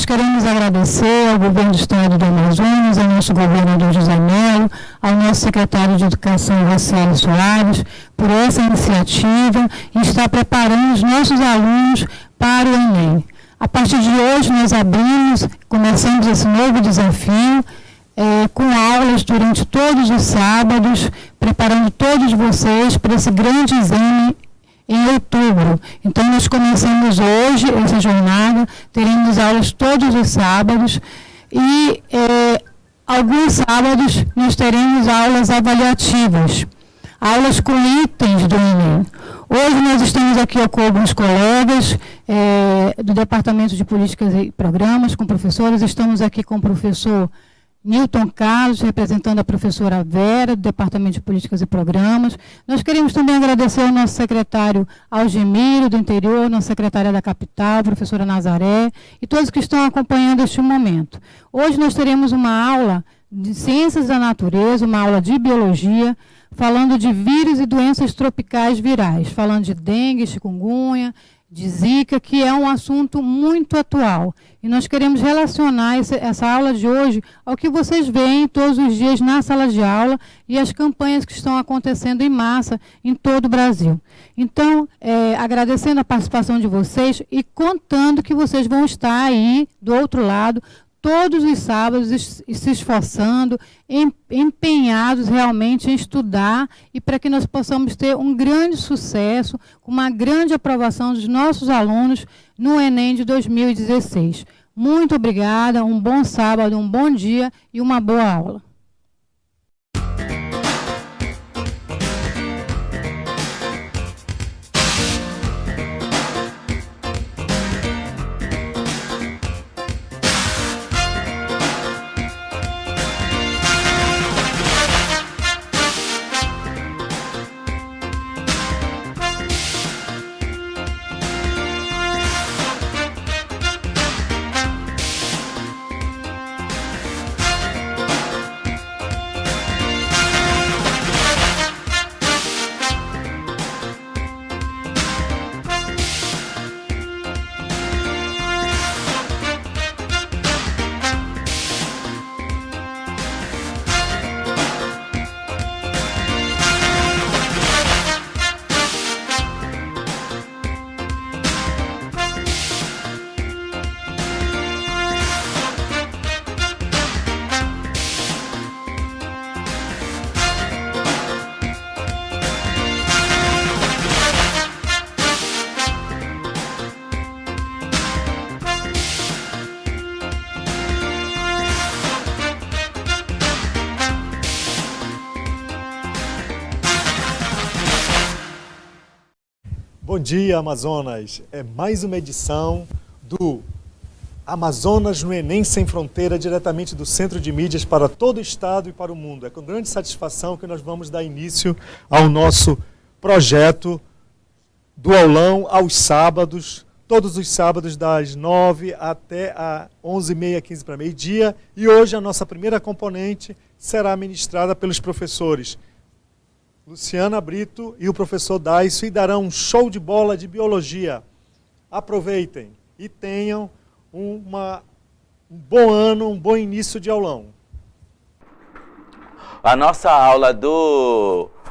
nós queremos agradecer ao Governo do Estado do Amazonas, ao nosso governador José Melo, ao nosso secretário de Educação, Rocieli Soares, por essa iniciativa e estar preparando os nossos alunos para o Enem. A partir de hoje, nós começamos esse novo desafio, com aulas durante todos os sábados, preparando todos vocês para esse grande exame em outubro. Então, nós começamos hoje essa jornada, teremos aulas todos os sábados e alguns sábados nós teremos aulas avaliativas, aulas com itens do Enem. Hoje nós estamos aqui com alguns colegas do Departamento de Políticas e Programas, com professores. Estamos aqui com o professor Newton Carlos, representando a professora Vera, do Departamento de Políticas e Programas. Nós queremos também agradecer ao nosso secretário Algemiro, do Interior, nossa secretária da Capital, professora Nazaré, e todos que estão acompanhando este momento. Hoje nós teremos uma aula de Ciências da Natureza, uma aula de Biologia, falando de vírus e doenças tropicais virais, falando de dengue, chikungunya, de Zika, que é um assunto muito atual. E nós queremos relacionar essa aula de hoje ao que vocês veem todos os dias na sala de aula e as campanhas que estão acontecendo em massa em todo o Brasil. Então, agradecendo a participação de vocês e contando que vocês vão estar aí, do outro lado, todos os sábados, se esforçando, empenhados realmente em estudar e para que nós possamos ter um grande sucesso, uma grande aprovação dos nossos alunos no Enem de 2016. Muito obrigada, um bom sábado, um bom dia e uma boa aula. Bom dia, Amazonas! É mais uma edição do Amazonas no Enem Sem Fronteira, diretamente do Centro de Mídias para todo o estado e para o mundo. É com grande satisfação que nós vamos dar início ao nosso projeto do aulão aos sábados, todos os sábados das 9 até às 11h30, 15 para meio-dia. E hoje a nossa primeira componente será ministrada pelos professores Luciana Brito e o professor Daiso, e darão um show de bola de biologia. Aproveitem e tenham um bom ano, um bom início de aulão. A nossa aula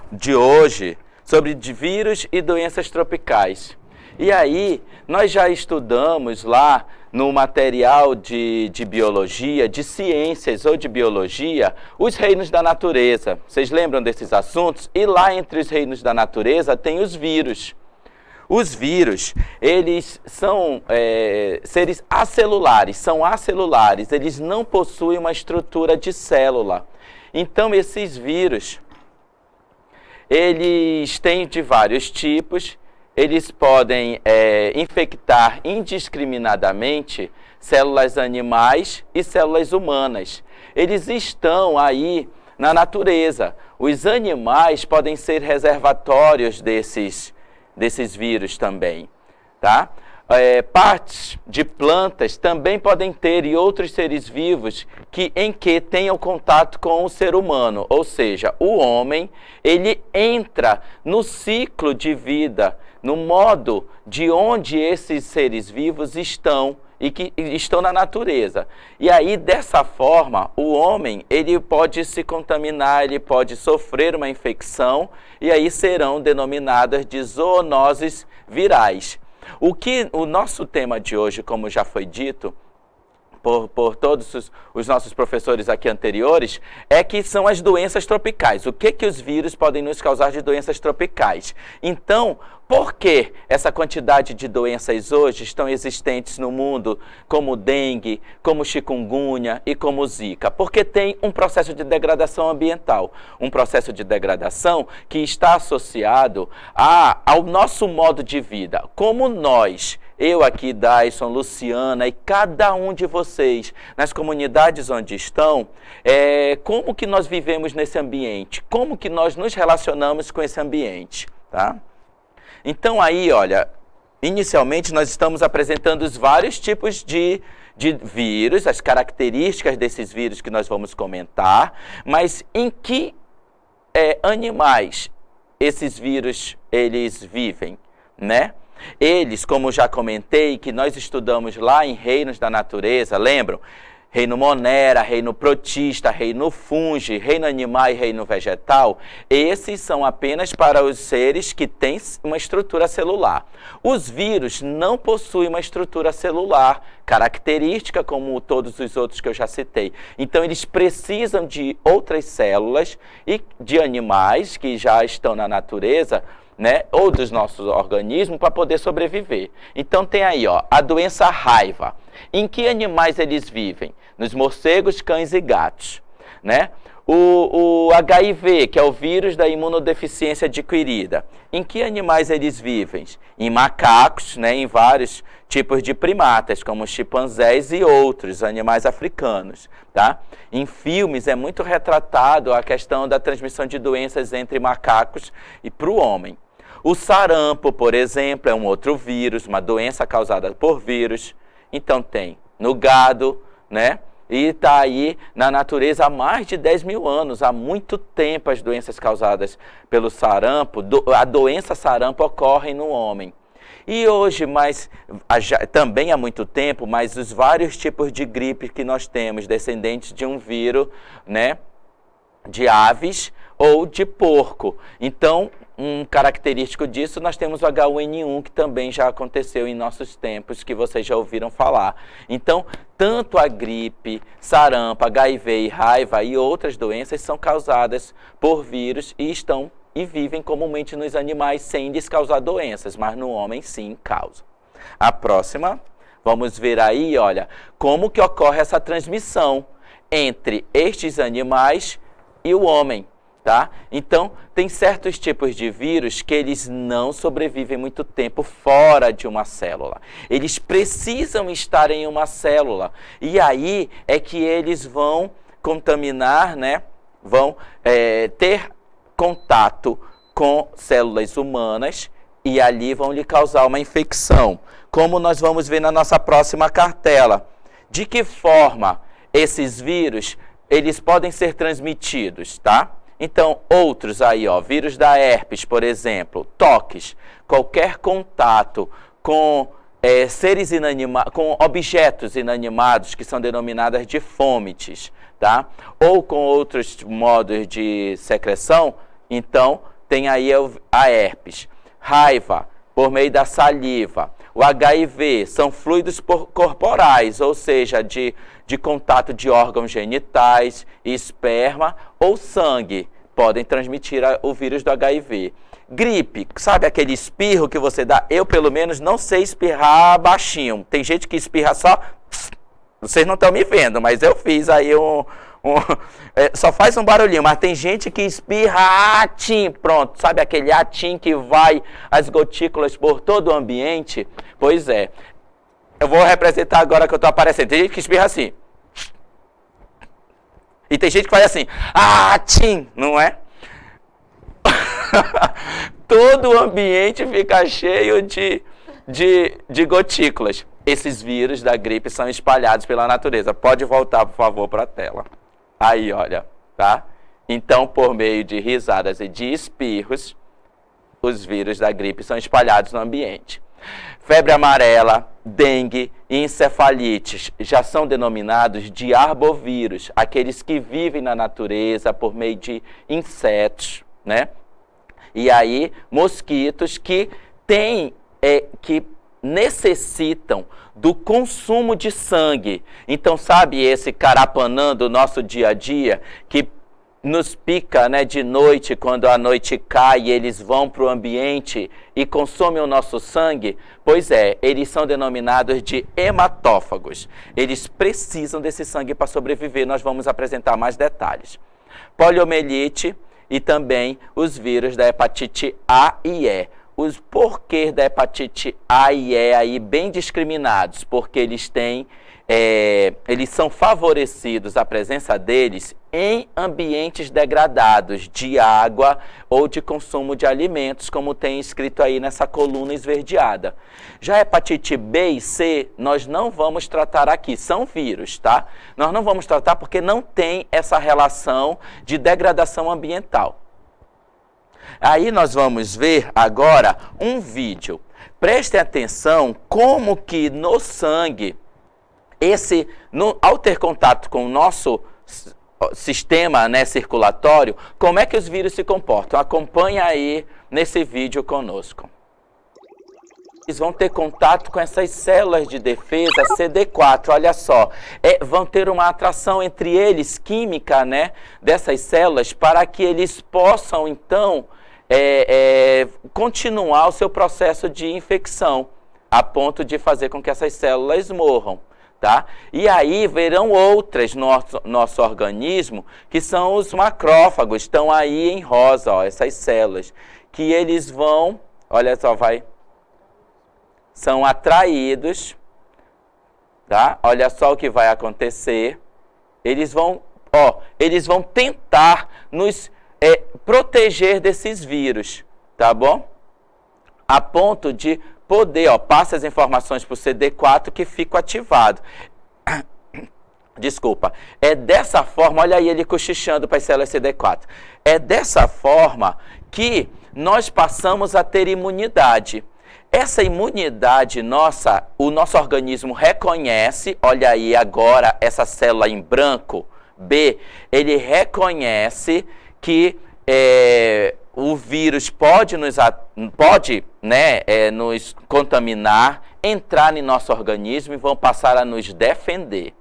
de hoje sobre vírus e doenças tropicais. E aí, nós já estudamos lá no material de biologia, de ciências ou de biologia, os reinos da natureza. Vocês lembram desses assuntos? E lá entre os reinos da natureza tem os vírus. Os vírus, eles são seres acelulares, eles não possuem uma estrutura de célula. Então, esses vírus, eles têm de vários tipos. Eles podem infectar indiscriminadamente células animais e células humanas. Eles estão aí na natureza. Os animais podem ser reservatórios desses vírus também, tá? Partes de plantas também podem ter, e outros seres vivos em que tenham contato com o ser humano. Ou seja, o homem, ele entra no ciclo de vida, no modo de onde esses seres vivos estão e que estão na natureza. E aí, dessa forma, o homem, ele pode se contaminar, ele pode sofrer uma infecção, e aí serão denominadas de zoonoses virais. O nosso tema de hoje, como já foi dito por todos os nossos professores aqui anteriores, é que são as doenças tropicais. O que os vírus podem nos causar de doenças tropicais? Então, por que essa quantidade de doenças hoje estão existentes no mundo, como dengue, como chikungunya e como zika? Porque tem um processo de degradação ambiental, um processo de degradação que está associado ao nosso modo de vida. Como nós, eu aqui, Dyson, Luciana e cada um de vocês, nas comunidades onde estão, como que nós vivemos nesse ambiente? Como que nós nos relacionamos com esse ambiente, tá? Então aí, olha, inicialmente nós estamos apresentando os vários tipos de vírus, as características desses vírus que nós vamos comentar, mas em que animais esses vírus eles vivem, né? Eles, como já comentei, que nós estudamos lá em Reinos da Natureza, lembram? Reino Monera, Reino Protista, Reino Fungi, Reino Animal e Reino Vegetal, esses são apenas para os seres que têm uma estrutura celular. Os vírus não possuem uma estrutura celular característica como todos os outros que eu já citei. Então, eles precisam de outras células e de animais que já estão na natureza, né, ou dos nossos organismos para poder sobreviver. Então tem aí, ó, a doença raiva. Em que animais eles vivem? Nos morcegos, cães e gatos, né? O HIV, que é o vírus da imunodeficiência adquirida. Em que animais eles vivem? Em macacos, né, em vários tipos de primatas, como chimpanzés e outros animais africanos, tá? Em filmes é muito retratado a questão da transmissão de doenças entre macacos e para o homem. O sarampo, por exemplo, é um outro vírus, uma doença causada por vírus. Então tem no gado, né? E está aí na natureza há mais de 10 mil anos, há muito tempo as doenças causadas pelo sarampo, a doença sarampo ocorre no homem. E hoje, também há muito tempo, mas os vários tipos de gripe que nós temos, descendentes de um vírus, né? De aves ou de porco. Então, um característico disso, nós temos o H1N1, que também já aconteceu em nossos tempos, que vocês já ouviram falar. Então, tanto a gripe, sarampo, HIV e raiva e outras doenças são causadas por vírus e vivem comumente nos animais sem lhes causar doenças, mas no homem sim causa. A próxima, vamos ver aí, olha, como que ocorre essa transmissão entre estes animais e o homem. Tá? Então, tem certos tipos de vírus que eles não sobrevivem muito tempo fora de uma célula. Eles precisam estar em uma célula. E aí é que eles vão contaminar, né? Vão ter contato com células humanas e ali vão lhe causar uma infecção. Como nós vamos ver na nossa próxima cartela. De que forma esses vírus eles podem ser transmitidos, tá? Então, outros aí, ó, vírus da herpes, por exemplo, toques, qualquer contato com seres inanimados, com objetos inanimados que são denominadas de fômites, tá? Ou com outros modos de secreção, então tem aí a herpes. Raiva, por meio da saliva. O HIV são fluidos corporais, ou seja, de contato de órgãos genitais, esperma ou sangue. Podem transmitir o vírus do HIV. Gripe, sabe aquele espirro que você dá? Eu, pelo menos, não sei espirrar baixinho. Tem gente que espirra só... Vocês não estão me vendo, mas eu fiz aí só faz um barulhinho, mas tem gente que espirra atim, pronto, sabe aquele atim que vai as gotículas por todo o ambiente? Pois é, eu vou representar agora que eu estou aparecendo. Tem gente que espirra assim, e tem gente que faz assim, atim, não é? Todo o ambiente fica cheio de gotículas. Esses vírus da gripe são espalhados pela natureza. Pode voltar, por favor, para a tela. Aí, olha, tá? Então, por meio de risadas e de espirros, os vírus da gripe são espalhados no ambiente. Febre amarela, dengue e encefalites já são denominados de arbovírus, aqueles que vivem na natureza por meio de insetos, né? E aí, mosquitos que que necessitam do consumo de sangue. Então, sabe esse carapanã do nosso dia a dia que nos pica, né, de noite, quando a noite cai e eles vão para o ambiente e consomem o nosso sangue? Pois é, eles são denominados de hematófagos. Eles precisam desse sangue para sobreviver. Nós vamos apresentar mais detalhes. Poliomielite e também os vírus da hepatite A e E. Os porquês da hepatite A e E aí bem discriminados, porque eles são favorecidos, a presença deles, em ambientes degradados de água ou de consumo de alimentos, como tem escrito aí nessa coluna esverdeada. Já a hepatite B e C, nós não vamos tratar aqui, são vírus, tá? Nós não vamos tratar porque não tem essa relação de degradação ambiental. Aí nós vamos ver agora um vídeo. Prestem atenção como que no sangue, ao ter contato com o nosso sistema, né, circulatório, como é que os vírus se comportam? Acompanha aí nesse vídeo conosco. Eles vão ter contato com essas células de defesa CD4, olha só. Vão ter uma atração entre eles, química, né, dessas células, para que eles possam, então, continuar o seu processo de infecção, a ponto de fazer com que essas células morram. Tá? E aí verão outras no nosso organismo, que são os macrófagos, estão aí em rosa, ó, essas células, que eles vão, olha só, são atraídos, tá? Olha só o que vai acontecer, eles vão tentar nos proteger desses vírus, tá bom? A ponto de poder, passa as informações para o CD4 que fica ativado. Desculpa. É dessa forma, olha aí ele cochichando para as células CD4. É dessa forma que nós passamos a ter imunidade. Essa imunidade nossa, o nosso organismo reconhece, olha aí agora essa célula em branco, B, ele reconhece que o vírus pode nos contaminar, entrar em nosso organismo e vão passar a nos defender.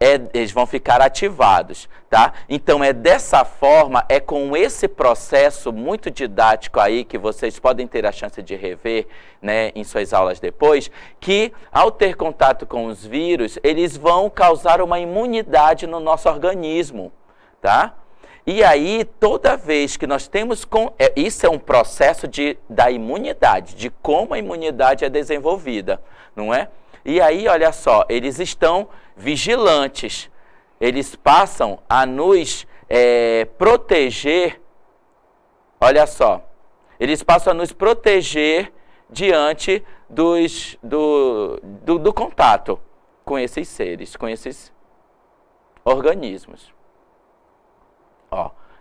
Eles vão ficar ativados, tá? Então dessa forma, com esse processo muito didático aí, que vocês podem ter a chance de rever, né, em suas aulas depois, que ao ter contato com os vírus, eles vão causar uma imunidade no nosso organismo, tá? E aí, toda vez que nós temos... isso é um processo da imunidade, de como a imunidade é desenvolvida, não é? E aí, olha só, eles estão vigilantes, eles passam a nos proteger, olha só, eles passam a nos proteger diante do contato com esses seres, com esses organismos.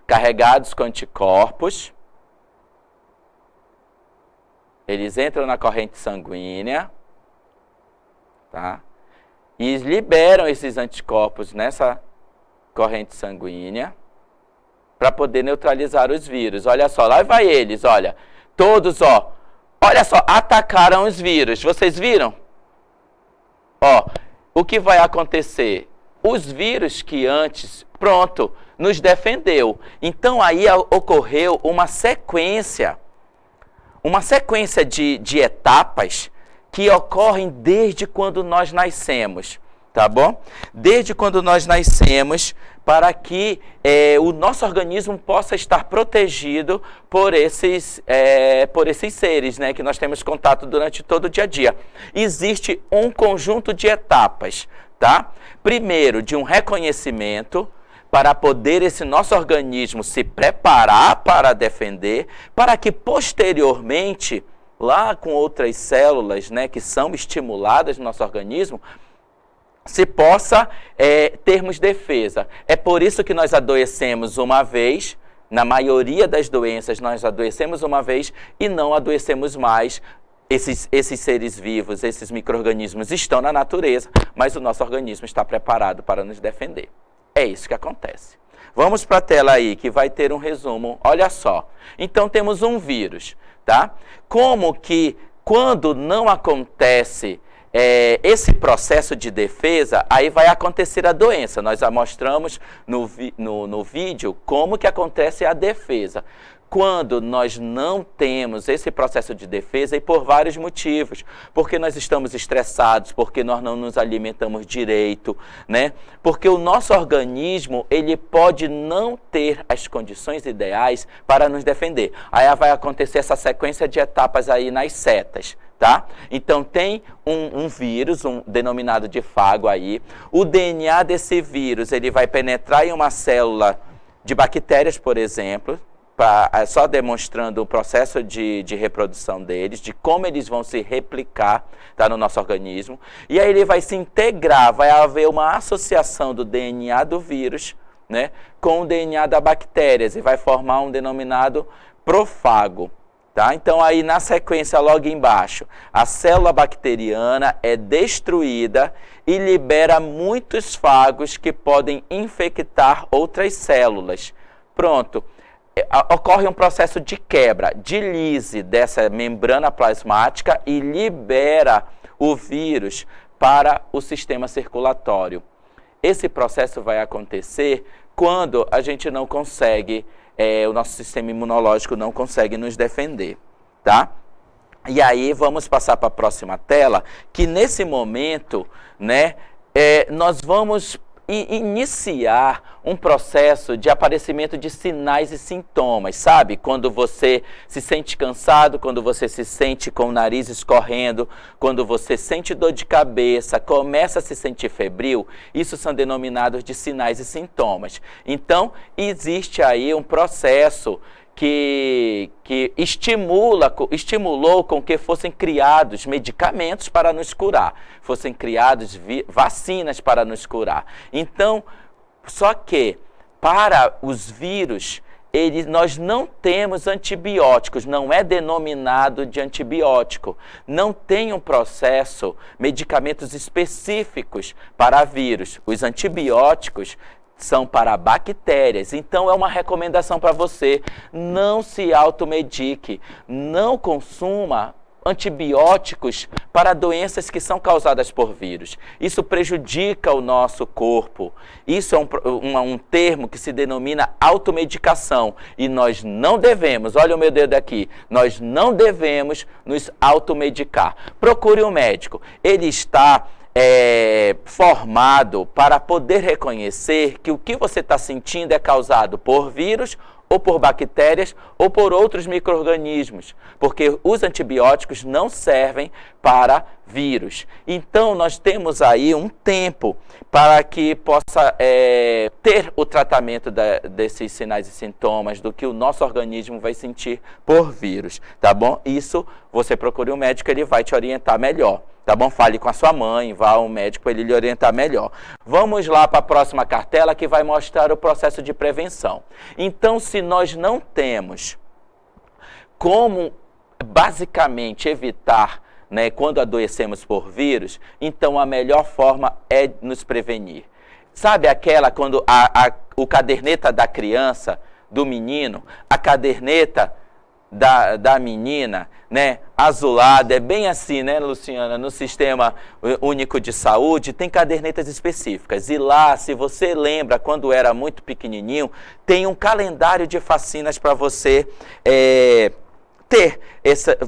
Carregados com anticorpos, eles entram na corrente sanguínea, tá? E liberam esses anticorpos nessa corrente sanguínea para poder neutralizar os vírus. Olha só, lá vai eles, olha, todos, olha só, atacaram os vírus. Vocês viram? O que vai acontecer? Os vírus que antes, nos defendeu. Então aí ocorreu uma sequência de etapas que ocorrem desde quando nós nascemos, tá bom? Desde quando nós nascemos, para que o nosso organismo possa estar protegido por esses seres, né, que nós temos contato durante todo o dia a dia. Existe um conjunto de etapas, tá? Primeiro, de um reconhecimento, para poder esse nosso organismo se preparar para defender, para que posteriormente, lá com outras células, né, que são estimuladas no nosso organismo, se possa termos defesa. É por isso que nós adoecemos uma vez, na maioria das doenças nós adoecemos uma vez e não adoecemos mais esses seres vivos, esses micro-organismos estão na natureza, mas o nosso organismo está preparado para nos defender. É isso que acontece. Vamos para a tela aí, que vai ter um resumo. Olha só. Então, temos um vírus, tá? Como que, quando não acontece esse processo de defesa, aí vai acontecer a doença. Nós já mostramos no vídeo como que acontece a defesa. Quando nós não temos esse processo de defesa, e por vários motivos, porque nós estamos estressados, porque nós não nos alimentamos direito, né? Porque o nosso organismo, ele pode não ter as condições ideais para nos defender. Aí vai acontecer essa sequência de etapas aí nas setas, tá? Então tem um vírus, denominado de fago aí. O DNA desse vírus, ele vai penetrar em uma célula de bactérias, por exemplo, só demonstrando o processo de reprodução deles, de como eles vão se replicar, tá, no nosso organismo. E aí ele vai se integrar, vai haver uma associação do DNA do vírus, né, com o DNA da bactéria, e vai formar um denominado profago. Tá? Então aí na sequência logo embaixo, a célula bacteriana é destruída e libera muitos fagos que podem infectar outras células. Pronto. Ocorre um processo de quebra, de lise dessa membrana plasmática e libera o vírus para o sistema circulatório. Esse processo vai acontecer quando a gente não consegue, o nosso sistema imunológico não consegue nos defender, tá? E aí vamos passar para a próxima tela, que nesse momento, né, nós vamos iniciar um processo de aparecimento de sinais e sintomas, sabe? Quando você se sente cansado, quando você se sente com o nariz escorrendo, quando você sente dor de cabeça, começa a se sentir febril, isso são denominados de sinais e sintomas. Então, existe aí um processo que estimulou com que fossem criados medicamentos para nos curar, fossem criados vacinas para nos curar. Então, só que para os vírus, nós não temos antibióticos, não é denominado de antibiótico. Não tem um processo, medicamentos específicos para vírus. Os antibióticos são para bactérias. Então é uma recomendação para você: não se automedique, não consuma antibióticos para doenças que são causadas por vírus. Isso prejudica o nosso corpo. Isso é um termo que se denomina automedicação. E nós não devemos, olha o meu dedo aqui, nós não devemos nos automedicar. Procure um médico. Ele está formado para poder reconhecer que o que você está sentindo é causado por vírus, ou por bactérias, ou por outros micro-organismos, porque os antibióticos não servem para vírus. Então, nós temos aí um tempo para que possa ter o tratamento desses sinais e sintomas, do que o nosso organismo vai sentir por vírus, tá bom? Isso, você procure um médico, ele vai te orientar melhor. Tá bom? Fale com a sua mãe, vá ao médico para ele lhe orientar melhor. Vamos lá para a próxima cartela, que vai mostrar o processo de prevenção. Então, se nós não temos como basicamente evitar, né, quando adoecemos por vírus, então a melhor forma é nos prevenir. Sabe aquela quando o caderneta da criança, do menino, a caderneta da menina, né, azulada, é bem assim, né, Luciana? No Sistema Único de Saúde tem cadernetas específicas. E lá, se você lembra, quando era muito pequenininho, tem um calendário de vacinas para você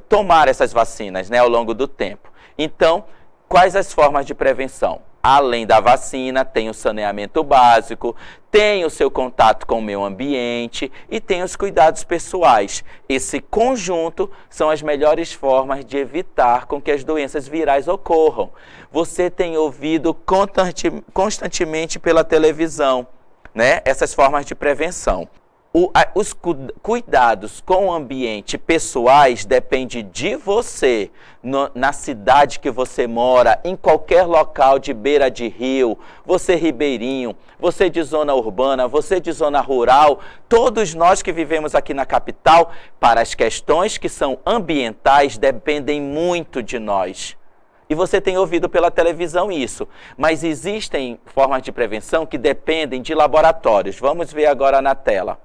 tomar essas vacinas, né, ao longo do tempo. Então, quais as formas de prevenção? Além da vacina, tem o saneamento básico, tem o seu contato com o meio ambiente e tem os cuidados pessoais. Esse conjunto são as melhores formas de evitar com que as doenças virais ocorram. Você tem ouvido constantemente pela televisão, né, essas formas de prevenção. Os cuidados com o ambiente pessoais dependem de você, na cidade que você mora, em qualquer local de beira de rio, você ribeirinho, você de zona urbana, você de zona rural, todos nós que vivemos aqui na capital, para as questões que são ambientais, dependem muito de nós. E você tem ouvido pela televisão isso, mas existem formas de prevenção que dependem de laboratórios. Vamos ver agora na tela.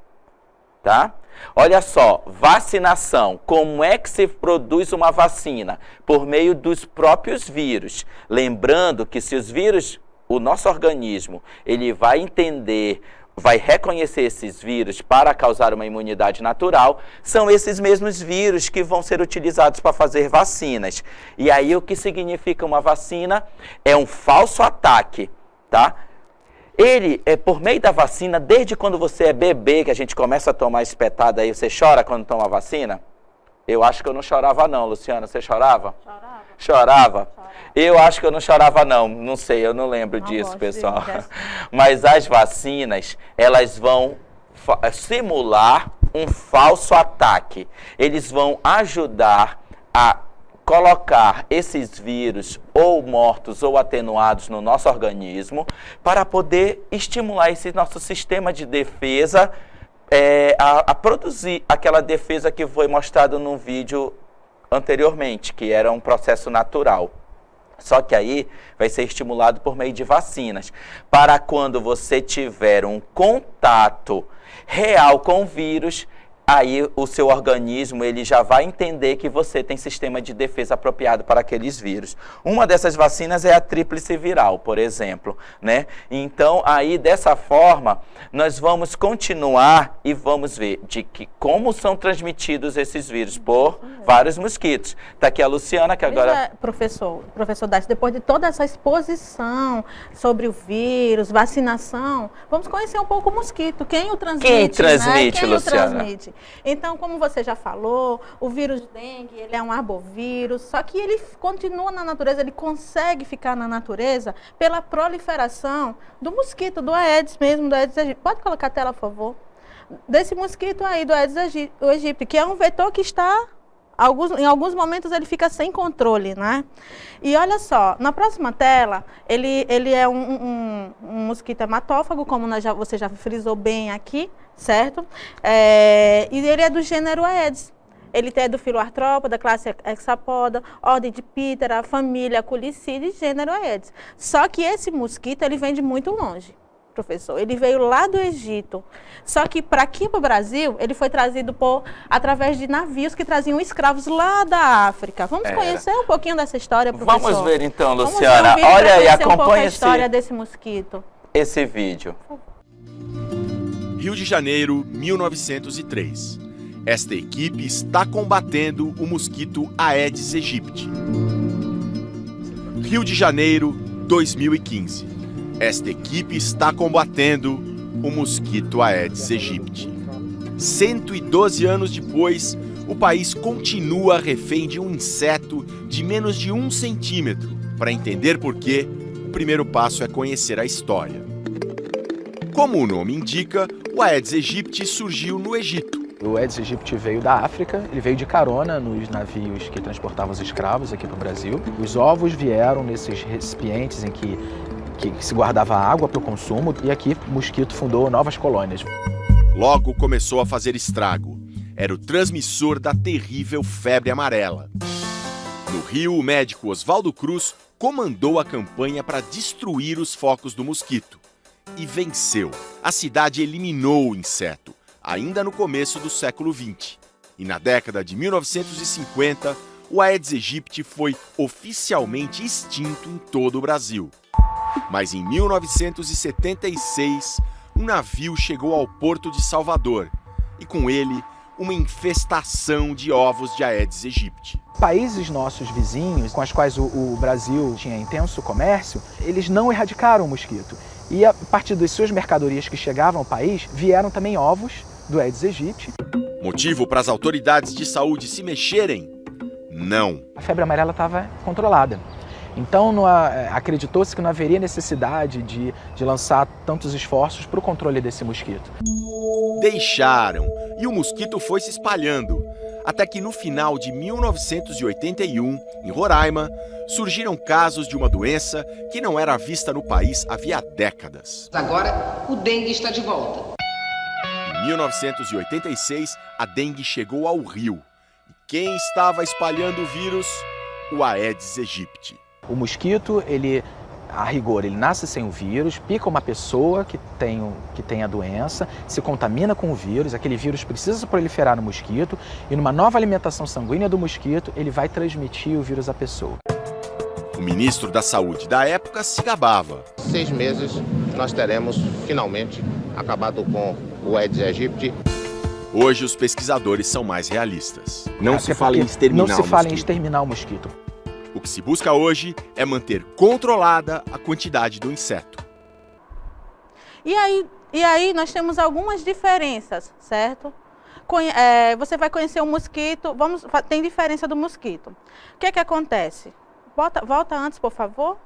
Tá? Olha só, vacinação. Como é que se produz uma vacina? Por meio dos próprios vírus. Lembrando que se os vírus, o nosso organismo, ele vai entender, vai reconhecer esses vírus para causar uma imunidade natural, são esses mesmos vírus que vão ser utilizados para fazer vacinas. E aí o que significa uma vacina? É um falso ataque, tá? Ele, por meio da vacina, desde quando você é bebê, que a gente começa a tomar espetada aí, você chora quando toma vacina? Eu acho que eu não chorava não, Luciana, você chorava? Chorava? Eu acho que eu não chorava não sei, eu não lembro disso, pessoal. Mas as vacinas, elas vão simular um falso ataque. Eles vão ajudar a colocar esses vírus ou mortos ou atenuados no nosso organismo para poder estimular esse nosso sistema de defesa a produzir aquela defesa que foi mostrado no vídeo anteriormente, que era um processo natural. Só que aí vai ser estimulado por meio de vacinas, para quando você tiver um contato real com o vírus, aí o seu organismo ele já vai entender que você tem sistema de defesa apropriado para aqueles vírus. Uma dessas vacinas é a tríplice viral, por exemplo, né? Então, aí dessa forma, nós vamos continuar e vamos ver de que como são transmitidos esses vírus por vários mosquitos. Tá aqui a Luciana, que agora... Professor Dácio, depois de toda essa exposição sobre o vírus, vacinação, vamos conhecer um pouco o mosquito. Quem o transmite? Quem transmite, né? Luciana? O transmite? Então, como você já falou, o vírus dengue, ele é um arbovírus, só que ele continua na natureza, ele consegue ficar na natureza pela proliferação do mosquito, do Aedes mesmo, do Aedes aegypti. Pode colocar a tela, por favor? Desse mosquito aí, do Aedes aegypti, que é um vetor que está... em alguns momentos ele fica sem controle, né? E olha só, na próxima tela, ele é um mosquito hematófago, como você já frisou bem aqui, certo? E ele é do gênero Aedes. Ele é do filo Artrópoda, classe Hexapoda, ordem de Ptera, família Culicidae, gênero Aedes. Só que esse mosquito, ele vem de muito longe, professor. Ele veio lá do Egito. Só que para aqui, para o Brasil, ele foi trazido através de navios que traziam escravos lá da África. Vamos conhecer um pouquinho dessa história, professor? Vamos ver então, Luciana. Olha aí, acompanhe a história desse mosquito. Esse vídeo. Rio de Janeiro, 1903. Esta equipe está combatendo o mosquito Aedes aegypti. Rio de Janeiro, 2015. Esta equipe está combatendo o mosquito Aedes aegypti. 112 anos depois, o país continua refém de um inseto de menos de 1 centímetro. Para entender por quê, o primeiro passo é conhecer a história. Como o nome indica, o Aedes aegypti surgiu no Egito. O Aedes aegypti veio da África, ele veio de carona nos navios que transportavam os escravos aqui para o Brasil. Os ovos vieram nesses recipientes em que se guardava água para o consumo, e aqui o mosquito fundou novas colônias. Logo começou a fazer estrago. Era o transmissor da terrível febre amarela. No Rio, o médico Oswaldo Cruz comandou a campanha para destruir os focos do mosquito. E venceu. A cidade eliminou o inseto, ainda no começo do século XX. E na década de 1950, o Aedes aegypti foi oficialmente extinto em todo o Brasil. Mas em 1976, um navio chegou ao porto de Salvador e com ele uma infestação de ovos de Aedes aegypti. Países nossos vizinhos, com os quais o Brasil tinha intenso comércio, eles não erradicaram o mosquito. E a partir das suas mercadorias que chegavam ao país, vieram também ovos do Aedes aegypti. Motivo para as autoridades de saúde se mexerem? Não. A febre amarela estava controlada. Então acreditou-se que não haveria necessidade de lançar tantos esforços para o controle desse mosquito. Deixaram, e o mosquito foi se espalhando, até que no final de 1981, em Roraima, surgiram casos de uma doença que não era vista no país havia décadas. Agora, o dengue está de volta. Em 1986, a dengue chegou ao Rio. E quem estava espalhando o vírus? O Aedes aegypti. O mosquito, a rigor, ele nasce sem o vírus, pica uma pessoa que tem a doença, se contamina com o vírus, aquele vírus precisa proliferar no mosquito e numa nova alimentação sanguínea do mosquito, ele vai transmitir o vírus à pessoa. O ministro da Saúde da época se gabava. 6 meses nós teremos finalmente acabado com o Aedes aegypti. Hoje os pesquisadores são mais realistas. Não se fala em exterminar o mosquito. Não se fala em exterminar o mosquito. O que se busca hoje é manter controlada a quantidade do inseto. E aí nós temos algumas diferenças, certo? Você vai conhecer o mosquito, tem diferença do mosquito. O que é que acontece? Volta antes, por favor.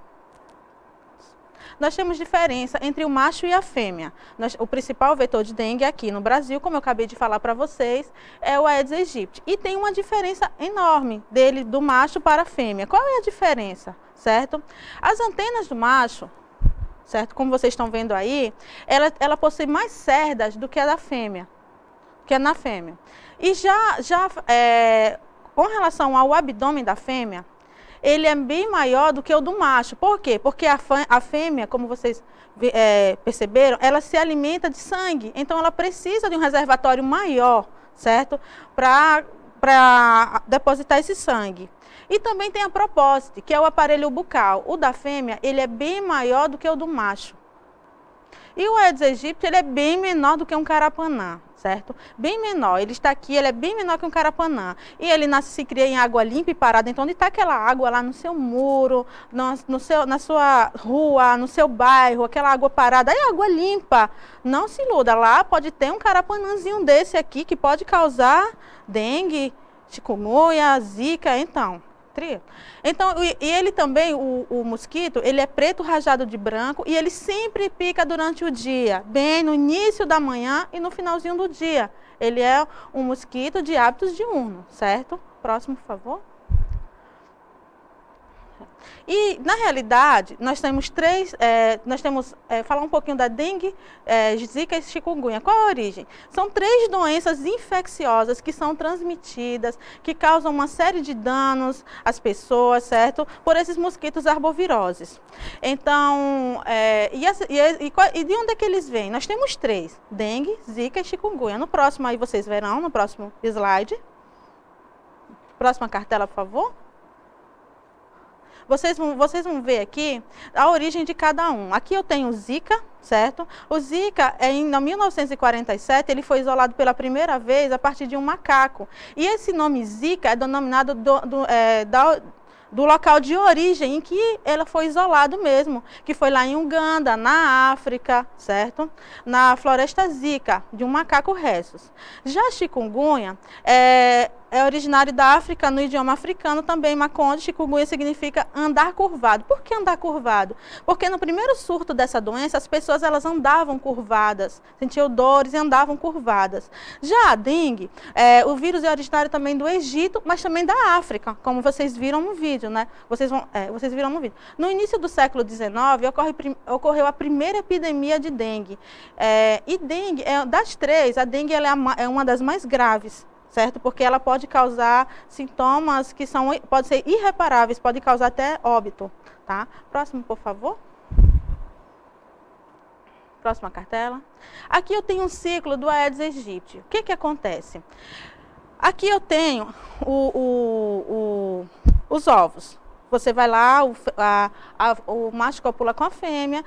Nós temos diferença entre o macho e a fêmea. O principal vetor de dengue aqui no Brasil, como eu acabei de falar para vocês, é o Aedes aegypti. E tem uma diferença enorme dele, do macho para a fêmea. Qual é a diferença, certo? As antenas do macho, certo? Como vocês estão vendo aí, ela possui mais cerdas do que a da fêmea, que é na fêmea. E com relação ao abdômen da fêmea, ele é bem maior do que o do macho. Por quê? Porque a fêmea, como vocês perceberam, ela se alimenta de sangue. Então, ela precisa de um reservatório maior, certo? Para depositar esse sangue. E também tem a propósito, que é o aparelho bucal. O da fêmea, ele é bem maior do que o do macho. E o Aedes aegypti, ele é bem menor do que um carapanã, certo? Bem menor. Ele está aqui, ele é bem menor que um carapanã. E ele nasce e se cria em água limpa e parada. Então, onde está aquela água lá no seu muro, na sua rua, no seu bairro, aquela água parada, é água limpa. Não se iluda. Lá pode ter um carapanãzinho desse aqui que pode causar dengue, chikungunya, zika, então... e ele também, o mosquito, ele é preto rajado de branco e ele sempre pica durante o dia, bem no início da manhã e no finalzinho do dia. Ele é um mosquito de hábitos diurnos, certo? Próximo, por favor. E, na realidade, nós temos falar um pouquinho da dengue, zika e chikungunya. Qual a origem? São 3 doenças infecciosas que são transmitidas, que causam uma série de danos às pessoas, certo? Por esses mosquitos arboviroses. Então, e de onde é que eles vêm? Nós temos 3, dengue, zika e chikungunya. No próximo aí vocês verão, no próximo slide. Próxima cartela, por favor. Vocês vão ver aqui a origem de cada um. Aqui eu tenho o Zika, certo? O Zika, em 1947, ele foi isolado pela primeira vez a partir de um macaco. E esse nome Zika é denominado do local de origem em que ela foi isolado mesmo, que foi lá em Uganda, na África, certo? Na floresta Zika, de um macaco rhesus. Já a chikungunya é originário da África, no idioma africano também, Maconde, chikungunya significa andar curvado. Por que andar curvado? Porque no primeiro surto dessa doença, as pessoas elas andavam curvadas, sentiam dores e andavam curvadas. Já a dengue, o vírus é originário também do Egito, mas também da África, como vocês viram no vídeo, né? Vocês viram no vídeo. No início do século XIX, ocorreu a primeira epidemia de dengue. E dengue, das 3, a dengue ela é uma das mais graves, certo? Porque ela pode causar sintomas que podem ser irreparáveis, pode causar até óbito, tá? Próximo, por favor. Próxima cartela. Aqui eu tenho um ciclo do Aedes aegypti. O que acontece? Aqui eu tenho os ovos. Você vai lá, o macho copula com a fêmea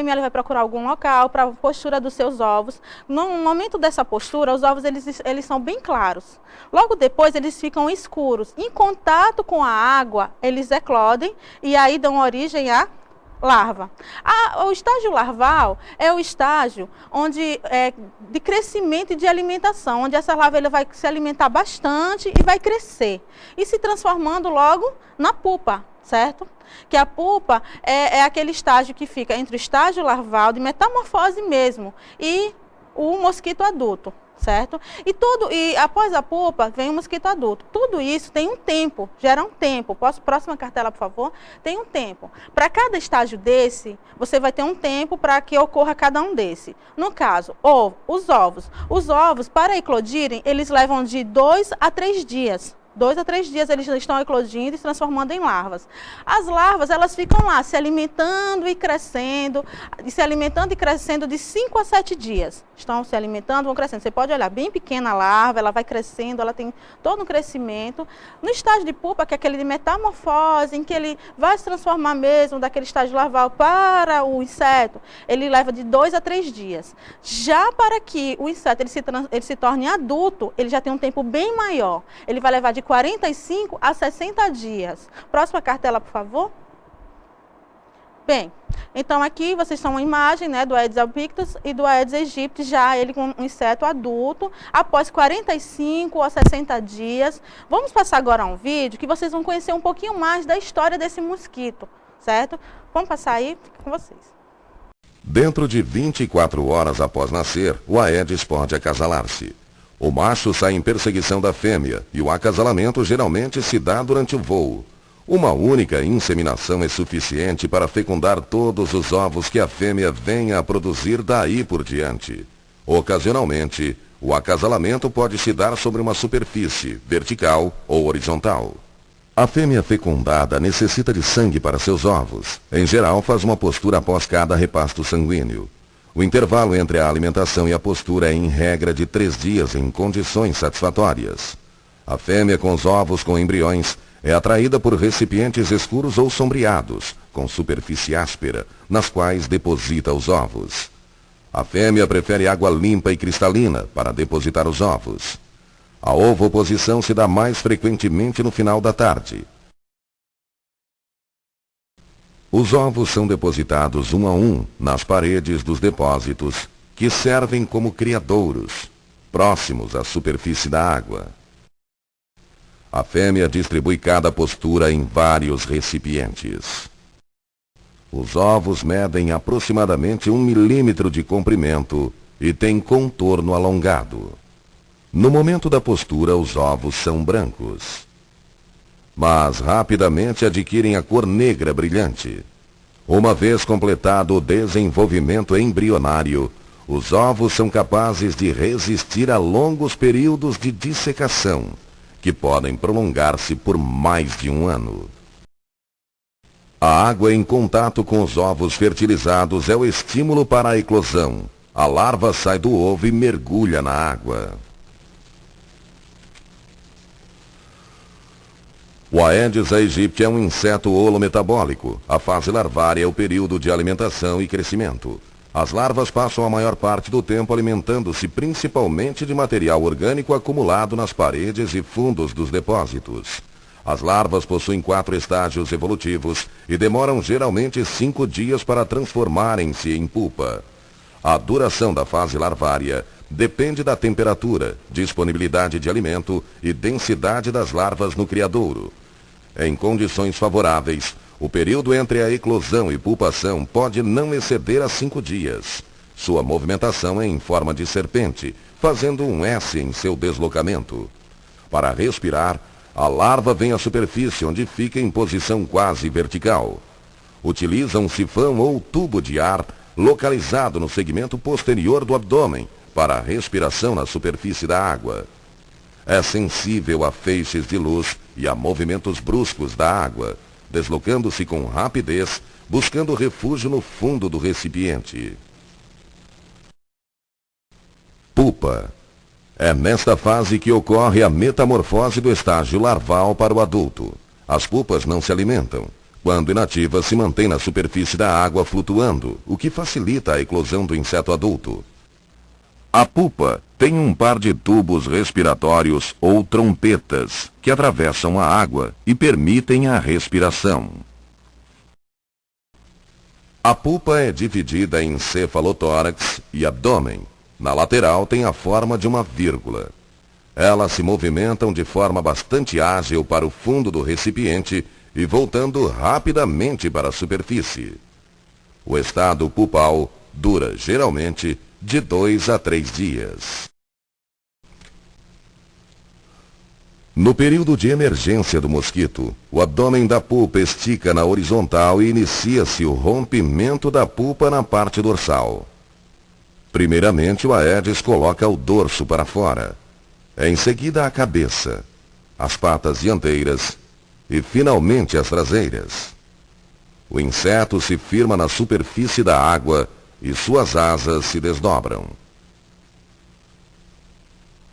ela vai procurar algum local para a postura dos seus ovos. No momento dessa postura, os ovos eles são bem claros. Logo depois, eles ficam escuros. Em contato com a água, eles eclodem e aí dão origem à larva. O estágio larval é o estágio de crescimento e de alimentação, onde essa larva ela vai se alimentar bastante e vai crescer. E se transformando logo na pupa, certo? Que a pupa é aquele estágio que fica entre o estágio larval, de metamorfose mesmo, e o mosquito adulto, certo? E após a pupa vem o mosquito adulto. Tudo isso tem um tempo, gera um tempo. Próxima cartela, por favor? Tem um tempo. Para cada estágio desse, você vai ter um tempo para que ocorra cada um desse. No caso, os ovos. Os ovos, para eclodirem, eles levam de 2 a 3 dias. 2 a 3 dias eles estão eclodindo e se transformando em larvas. As larvas, elas ficam lá se alimentando e crescendo de 5 a 7 dias. Estão se alimentando, vão crescendo. Você pode olhar, bem pequena a larva, ela vai crescendo, ela tem todo um crescimento. No estágio de pupa, que é aquele de metamorfose, em que ele vai se transformar mesmo daquele estágio larval para o inseto, ele leva de 2 a 3 dias. Já para que o inseto ele se torne adulto, ele já tem um tempo bem maior. Ele vai levar de 45 a 60 dias. Próxima cartela, por favor. Bem, então aqui vocês são uma imagem, né, do Aedes albictus e do Aedes aegypti, já ele com um inseto adulto, após 45 a 60 dias. Vamos passar agora um vídeo que vocês vão conhecer um pouquinho mais da história desse mosquito, certo? Vamos passar aí, fica com vocês. Dentro de 24 horas após nascer, o Aedes pode acasalar-se. O macho sai em perseguição da fêmea e o acasalamento geralmente se dá durante o voo. Uma única inseminação é suficiente para fecundar todos os ovos que a fêmea venha a produzir daí por diante. Ocasionalmente, o acasalamento pode se dar sobre uma superfície, vertical ou horizontal. A fêmea fecundada necessita de sangue para seus ovos. Em geral, faz uma postura após cada repasto sanguíneo. O intervalo entre a alimentação e a postura é em regra de 3 dias em condições satisfatórias. A fêmea com os ovos com embriões é atraída por recipientes escuros ou sombreados, com superfície áspera, nas quais deposita os ovos. A fêmea prefere água limpa e cristalina para depositar os ovos. A ovoposição se dá mais frequentemente no final da tarde. Os ovos são depositados um a um nas paredes dos depósitos, que servem como criadouros, próximos à superfície da água. A fêmea distribui cada postura em vários recipientes. Os ovos medem aproximadamente 1 milímetro de comprimento e têm contorno alongado. No momento da postura, os ovos são brancos, mas rapidamente adquirem a cor negra brilhante. Uma vez completado o desenvolvimento embrionário, os ovos são capazes de resistir a longos períodos de dissecação, que podem prolongar-se por mais de 1 ano. A água em contato com os ovos fertilizados é o estímulo para a eclosão. A larva sai do ovo e mergulha na água. O Aedes aegypti é um inseto holometabólico. A fase larvária é o período de alimentação e crescimento. As larvas passam a maior parte do tempo alimentando-se principalmente de material orgânico acumulado nas paredes e fundos dos depósitos. As larvas possuem 4 estágios evolutivos e demoram geralmente 5 dias para transformarem-se em pupa. A duração da fase larvária depende da temperatura, disponibilidade de alimento e densidade das larvas no criadouro. Em condições favoráveis, o período entre a eclosão e pupação pode não exceder a 5 dias. Sua movimentação é em forma de serpente, fazendo um S em seu deslocamento. Para respirar, a larva vem à superfície, onde fica em posição quase vertical. Utiliza um sifão ou tubo de ar localizado no segmento posterior do abdômen para a respiração na superfície da água. É sensível a feixes de luz e a movimentos bruscos da água, deslocando-se com rapidez, buscando refúgio no fundo do recipiente. Pupa. É nesta fase que ocorre a metamorfose do estágio larval para o adulto. As pupas não se alimentam. Quando inativas, se mantêm na superfície da água flutuando, o que facilita a eclosão do inseto adulto. A pupa tem um par de tubos respiratórios ou trompetas que atravessam a água e permitem a respiração. A pupa é dividida em cefalotórax e abdômen. Na lateral tem a forma de uma vírgula. Elas se movimentam de forma bastante ágil para o fundo do recipiente e voltando rapidamente para a superfície. O estado pupal dura geralmente de 2 a 3 dias. No período de emergência do mosquito, o abdômen da pupa estica na horizontal e inicia-se o rompimento da pupa na parte dorsal. Primeiramente, o Aedes coloca o dorso para fora. Em seguida, a cabeça, as patas dianteiras e, finalmente, as traseiras. O inseto se firma na superfície da água e suas asas se desdobram.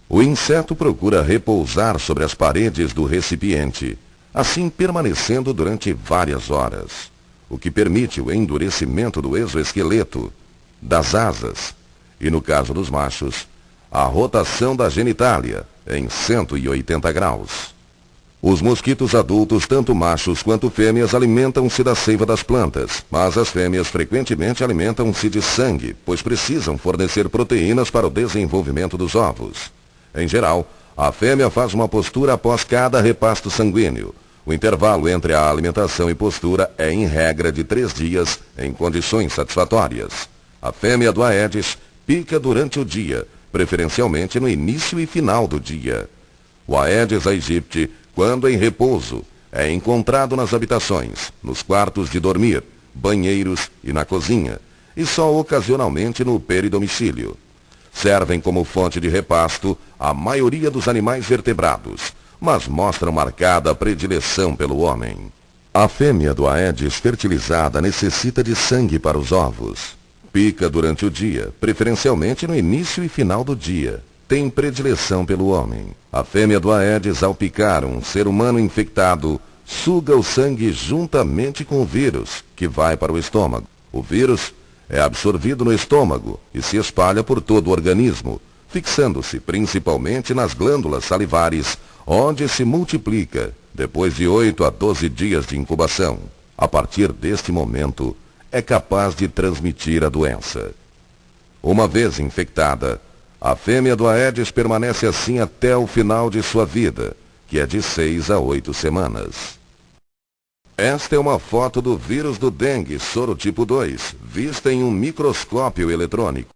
O inseto procura repousar sobre as paredes do recipiente, assim permanecendo durante várias horas, o que permite o endurecimento do exoesqueleto, das asas e, no caso dos machos, a rotação da genitália em 180 graus. Os mosquitos adultos, tanto machos quanto fêmeas, alimentam-se da seiva das plantas, mas as fêmeas frequentemente alimentam-se de sangue, pois precisam fornecer proteínas para o desenvolvimento dos ovos. Em geral, a fêmea faz uma postura após cada repasto sanguíneo. O intervalo entre a alimentação e postura é, em regra, de 3 dias, em condições satisfatórias. A fêmea do Aedes pica durante o dia, preferencialmente no início e final do dia. O Aedes aegypti, quando em repouso, é encontrado nas habitações, nos quartos de dormir, banheiros e na cozinha, e só ocasionalmente no peridomicílio. Servem como fonte de repasto a maioria dos animais vertebrados, mas mostram marcada predileção pelo homem. A fêmea do Aedes fertilizada necessita de sangue para os ovos. Pica durante o dia, preferencialmente no início e final do dia. Tem predileção pelo homem. A fêmea do Aedes, ao picar um ser humano infectado, suga o sangue juntamente com o vírus, que vai para o estômago. O vírus é absorvido no estômago e se espalha por todo o organismo, fixando-se principalmente nas glândulas salivares, onde se multiplica depois de 8 a 12 dias de incubação. A partir deste momento, é capaz de transmitir a doença. Uma vez infectada, a fêmea do Aedes permanece assim até o final de sua vida, que é de 6 a 8 semanas. Esta é uma foto do vírus do dengue sorotipo 2, vista em um microscópio eletrônico.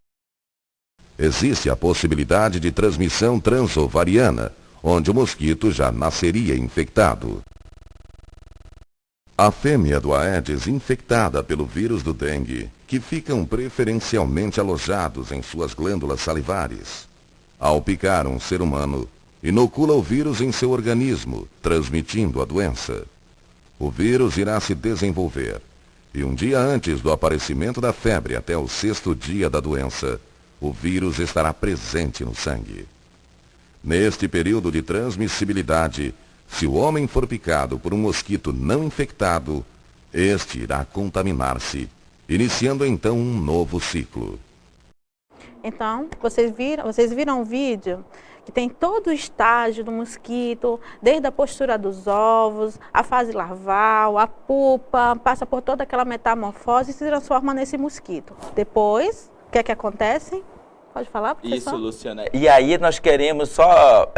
Existe a possibilidade de transmissão transovariana, onde o mosquito já nasceria infectado. A fêmea do Aedes infectada pelo vírus do dengue, que ficam preferencialmente alojados em suas glândulas salivares. Ao picar um ser humano, inocula o vírus em seu organismo, transmitindo a doença. O vírus irá se desenvolver, e um dia antes do aparecimento da febre até o 6º dia da doença, o vírus estará presente no sangue. Neste período de transmissibilidade, se o homem for picado por um mosquito não infectado, este irá contaminar-se, iniciando então um novo ciclo. Então, vocês viram o vídeo que tem todo o estágio do mosquito, desde a postura dos ovos, a fase larval, a pupa, passa por toda aquela metamorfose e se transforma nesse mosquito. Depois, o que é que acontece? Pode falar, professor? Isso, Luciana. E aí nós queremos só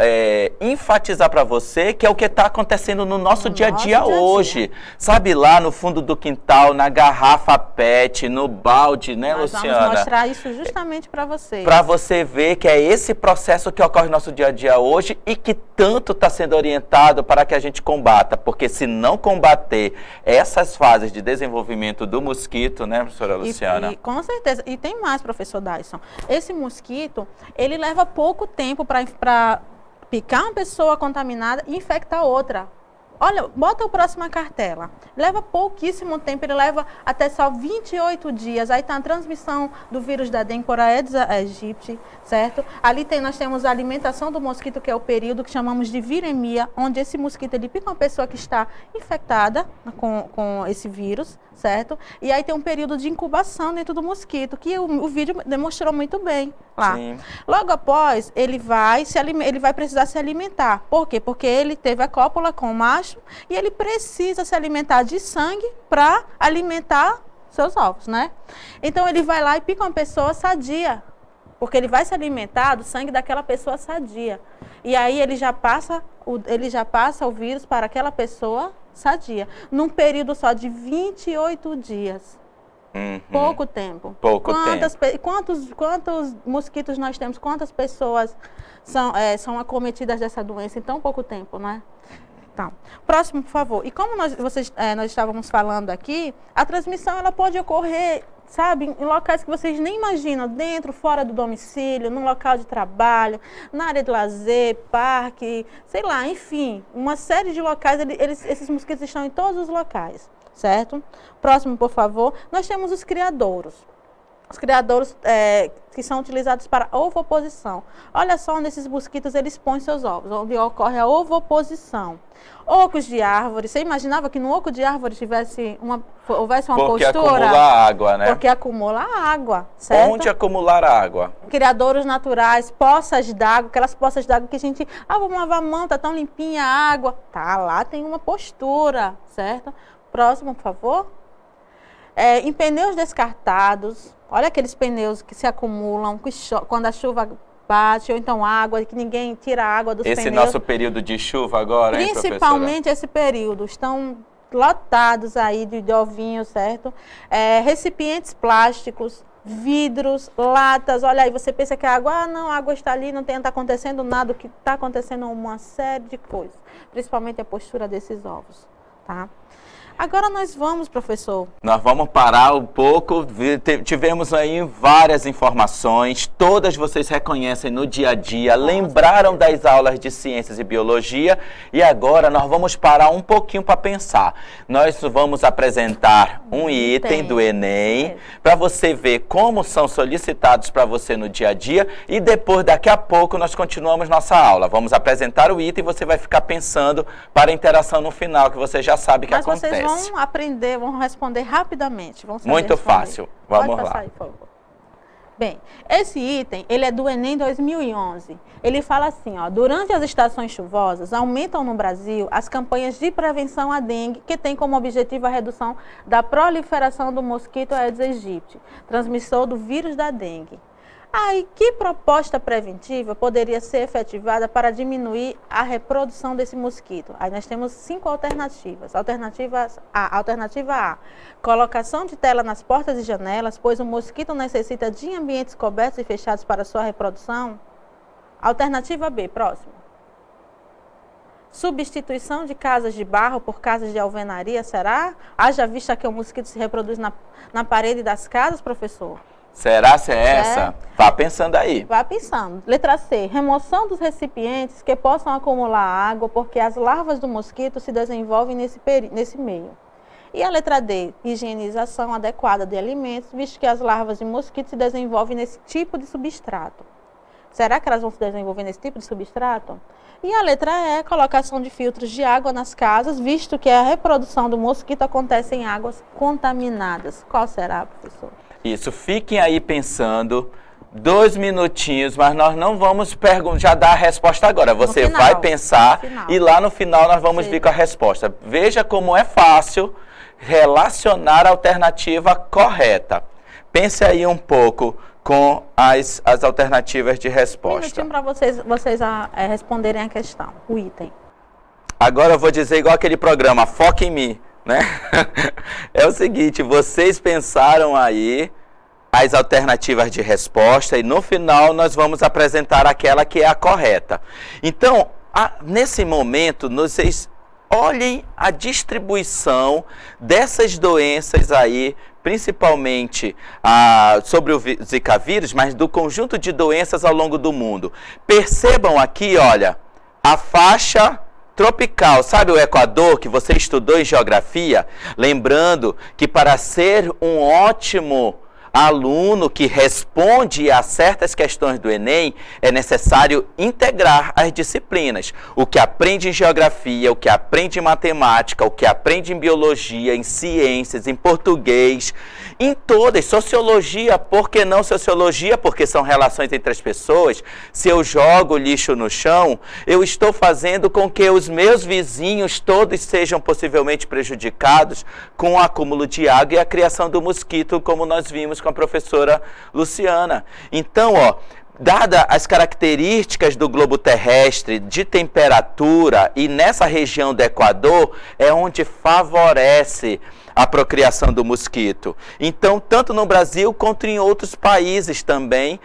enfatizar para você que é o que está acontecendo no nosso dia a dia hoje. Sabe, lá no fundo do quintal, na garrafa PET, no balde, né, nós Luciana? Vamos mostrar isso justamente para vocês. Para você ver que é esse processo que ocorre no nosso dia a dia hoje e que tanto está sendo orientado para que a gente combata. Porque se não combater essas fases de desenvolvimento do mosquito, né, professora Luciana? Com certeza. E tem mais, professor Dyson. Esse mosquito, ele leva pouco tempo para picar uma pessoa contaminada e infectar outra. Olha, bota a próxima cartela. Leva pouquíssimo tempo, ele leva até só 28 dias. Aí está a transmissão do vírus da dengue por Aedes aegypti, certo? Ali nós temos a alimentação do mosquito, que é o período que chamamos de viremia, onde esse mosquito ele pica uma pessoa que está infectada com esse vírus, certo? E aí tem um período de incubação dentro do mosquito, que o vídeo demonstrou muito bem lá. Sim. Logo após, ele vai precisar se alimentar. Por quê? Porque ele teve a cópula com o macho e ele precisa se alimentar de sangue para alimentar seus ovos, né? Então ele vai lá e pica uma pessoa sadia, porque ele vai se alimentar do sangue daquela pessoa sadia. E aí ele já passa o vírus para aquela pessoa sadia, num período só de 28 dias. Pouco tempo. Quantos mosquitos nós temos? Quantas pessoas são acometidas dessa doença em tão pouco tempo, né? Então, próximo, por favor. E como nós estávamos falando aqui, a transmissão ela pode ocorrer, sabe, em locais que vocês nem imaginam, dentro, fora do domicílio, num local de trabalho, na área de lazer, parque, sei lá, enfim, uma série de locais, esses mosquitos estão em todos os locais, certo? Próximo, por favor. Nós temos os criadouros. Os criadouros que são utilizados para ovoposição. Olha só onde esses mosquitos eles põem seus ovos, onde ocorre a ovoposição. Ocos de árvore. Você imaginava que no oco de árvore houvesse uma porque postura? Porque acumula água, né? Porque acumula água, certo? Onde acumular água? Criadouros naturais, poças d'água, aquelas poças d'água que a gente... vamos lavar a mão, tá tão limpinha a água. Tá, lá tem uma postura, certo? Próximo, por favor. Em pneus descartados, olha aqueles pneus que se acumulam quando a chuva bate, ou então água, que ninguém tira a água dos pneus. Esse nosso período de chuva agora, hein, professora? Principalmente esse período, estão lotados aí de ovinhos, certo? Recipientes plásticos, vidros, latas, olha aí, você pensa que a água, a água está ali, não está acontecendo nada, o que está acontecendo é uma série de coisas, principalmente a postura desses ovos, tá? Agora nós vamos, professor. Nós vamos parar um pouco, tivemos aí várias informações, todas vocês reconhecem no dia a dia, lembraram das aulas de ciências e biologia e agora nós vamos parar um pouquinho para pensar. Nós vamos apresentar um item do Enem para você ver como são solicitados para você no dia a dia e depois, daqui a pouco, nós continuamos nossa aula. Vamos apresentar o item e você vai ficar pensando para a interação no final, que você já sabe que acontece. Vão aprender, vão responder rapidamente. Muito fácil. Vamos lá. Aí, por favor. Bem, esse item, ele é do Enem 2011. Ele fala assim, durante as estações chuvosas, aumentam no Brasil as campanhas de prevenção à dengue, que tem como objetivo a redução da proliferação do mosquito Aedes aegypti, transmissor do vírus da dengue. Aí, que proposta preventiva poderia ser efetivada para diminuir a reprodução desse mosquito? Aí nós temos 5 alternativas. Alternativa A, colocação de tela nas portas e janelas, pois o mosquito necessita de ambientes cobertos e fechados para sua reprodução. Alternativa B, próximo. Substituição de casas de barro por casas de alvenaria, será? Haja vista que o mosquito se reproduz na parede das casas, professor? Será se é essa? Vá pensando aí. Vá pensando. Letra C, remoção dos recipientes que possam acumular água, porque as larvas do mosquito se desenvolvem nesse meio. E a letra D, higienização adequada de alimentos, visto que as larvas de mosquito se desenvolvem nesse tipo de substrato. Será que elas vão se desenvolver nesse tipo de substrato? E a letra E, colocação de filtros de água nas casas, visto que a reprodução do mosquito acontece em águas contaminadas. Qual será, professor? Isso, fiquem aí pensando 2 minutinhos, mas nós não vamos já dar a resposta agora. Você vai pensar e lá no final nós vamos vir com a resposta. Veja como é fácil relacionar a alternativa correta. Pense aí um pouco com as alternativas de resposta. Um minutinho para vocês responderem a questão, o item. Agora eu vou dizer igual aquele programa, Foca em Mim. Né? É o seguinte, vocês pensaram aí as alternativas de resposta e no final nós vamos apresentar aquela que é a correta. Então, nesse momento, vocês olhem a distribuição dessas doenças aí, principalmente sobre o Zika vírus, mas do conjunto de doenças ao longo do mundo. Percebam aqui, olha, a faixa tropical, sabe o Equador que você estudou em geografia? Lembrando que para ser um ótimo aluno que responde a certas questões do Enem, é necessário integrar as disciplinas. O que aprende em geografia, o que aprende em matemática, o que aprende em biologia, em ciências, em português, em todas, sociologia, por que não sociologia? Porque são relações entre as pessoas. Se eu jogo lixo no chão, eu estou fazendo com que os meus vizinhos todos sejam possivelmente prejudicados com o acúmulo de água e a criação do mosquito, como nós vimos com a professora Luciana. Então, Dadas as características do globo terrestre de temperatura e nessa região do Equador é onde favorece a procriação do mosquito. Então, tanto no Brasil quanto em outros países também,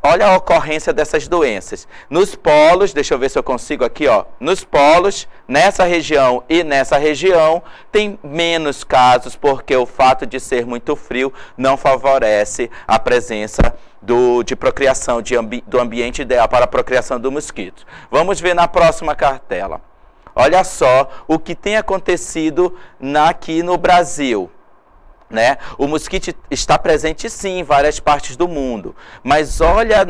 olha a ocorrência dessas doenças. Nos polos, deixa eu ver se eu consigo aqui, ó. Nos polos, nessa região e nessa região, tem menos casos, porque o fato de ser muito frio não favorece a presença de procriação, do ambiente ideal para a procriação do mosquito. Vamos ver na próxima cartela. Olha só o que tem acontecido aqui no Brasil, né? O mosquito está presente sim em várias partes do mundo, mas olha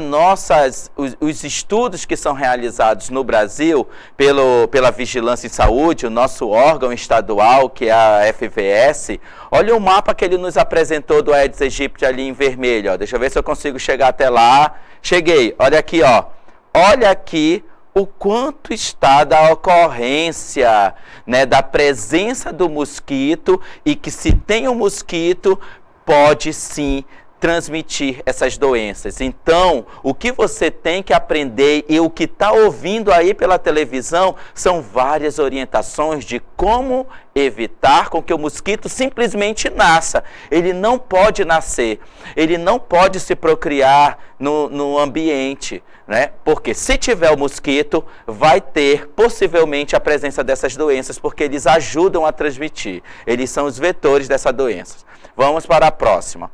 os estudos que são realizados no Brasil pela Vigilância em Saúde, o nosso órgão estadual, que é a FVS. Olha o mapa que ele nos apresentou do Aedes aegypti ali em vermelho, ó. Deixa eu ver se eu consigo chegar até lá. Cheguei, olha aqui, ó. Olha aqui o quanto está da ocorrência, né, da presença do mosquito, e que se tem um mosquito, pode sim transmitir essas doenças. Então, o que você tem que aprender e o que está ouvindo aí pela televisão são várias orientações de como evitar com que o mosquito simplesmente nasça. Ele não pode nascer, ele não pode se procriar no ambiente, né? Porque se tiver o mosquito, vai ter possivelmente a presença dessas doenças, porque eles ajudam a transmitir. Eles são os vetores dessa doença. Vamos para a próxima.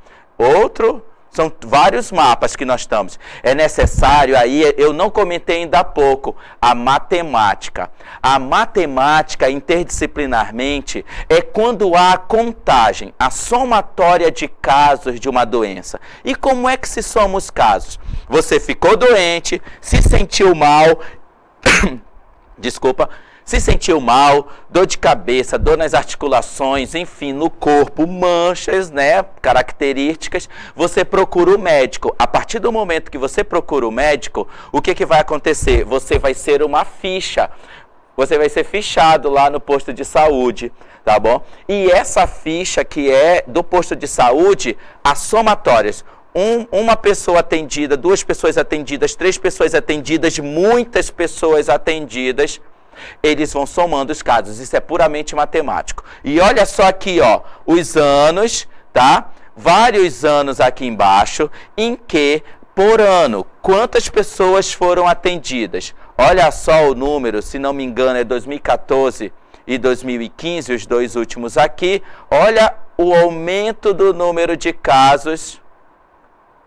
São vários mapas que nós estamos. É necessário aí, eu não comentei ainda há pouco, a matemática. A matemática, interdisciplinarmente, é quando há a contagem, a somatória de casos de uma doença. E como é que se soma os casos? Você ficou doente, se sentiu mal, desculpa, se sentiu mal, dor de cabeça, dor nas articulações, enfim, no corpo, manchas, né, características, você procura o médico. A partir do momento que você procura o médico, o que vai acontecer? Você vai ser uma ficha. Você vai ser fichado lá no posto de saúde, tá bom? E essa ficha que é do posto de saúde, as somatórias, uma pessoa atendida, 2 pessoas atendidas, 3 pessoas atendidas, muitas pessoas atendidas, eles vão somando os casos. Isso é puramente matemático. E olha só aqui, ó, os anos, tá? Vários anos aqui embaixo, em que, por ano, quantas pessoas foram atendidas. Olha só o número, se não me engano, é 2014 e 2015, os 2 últimos aqui. Olha o aumento do número de casos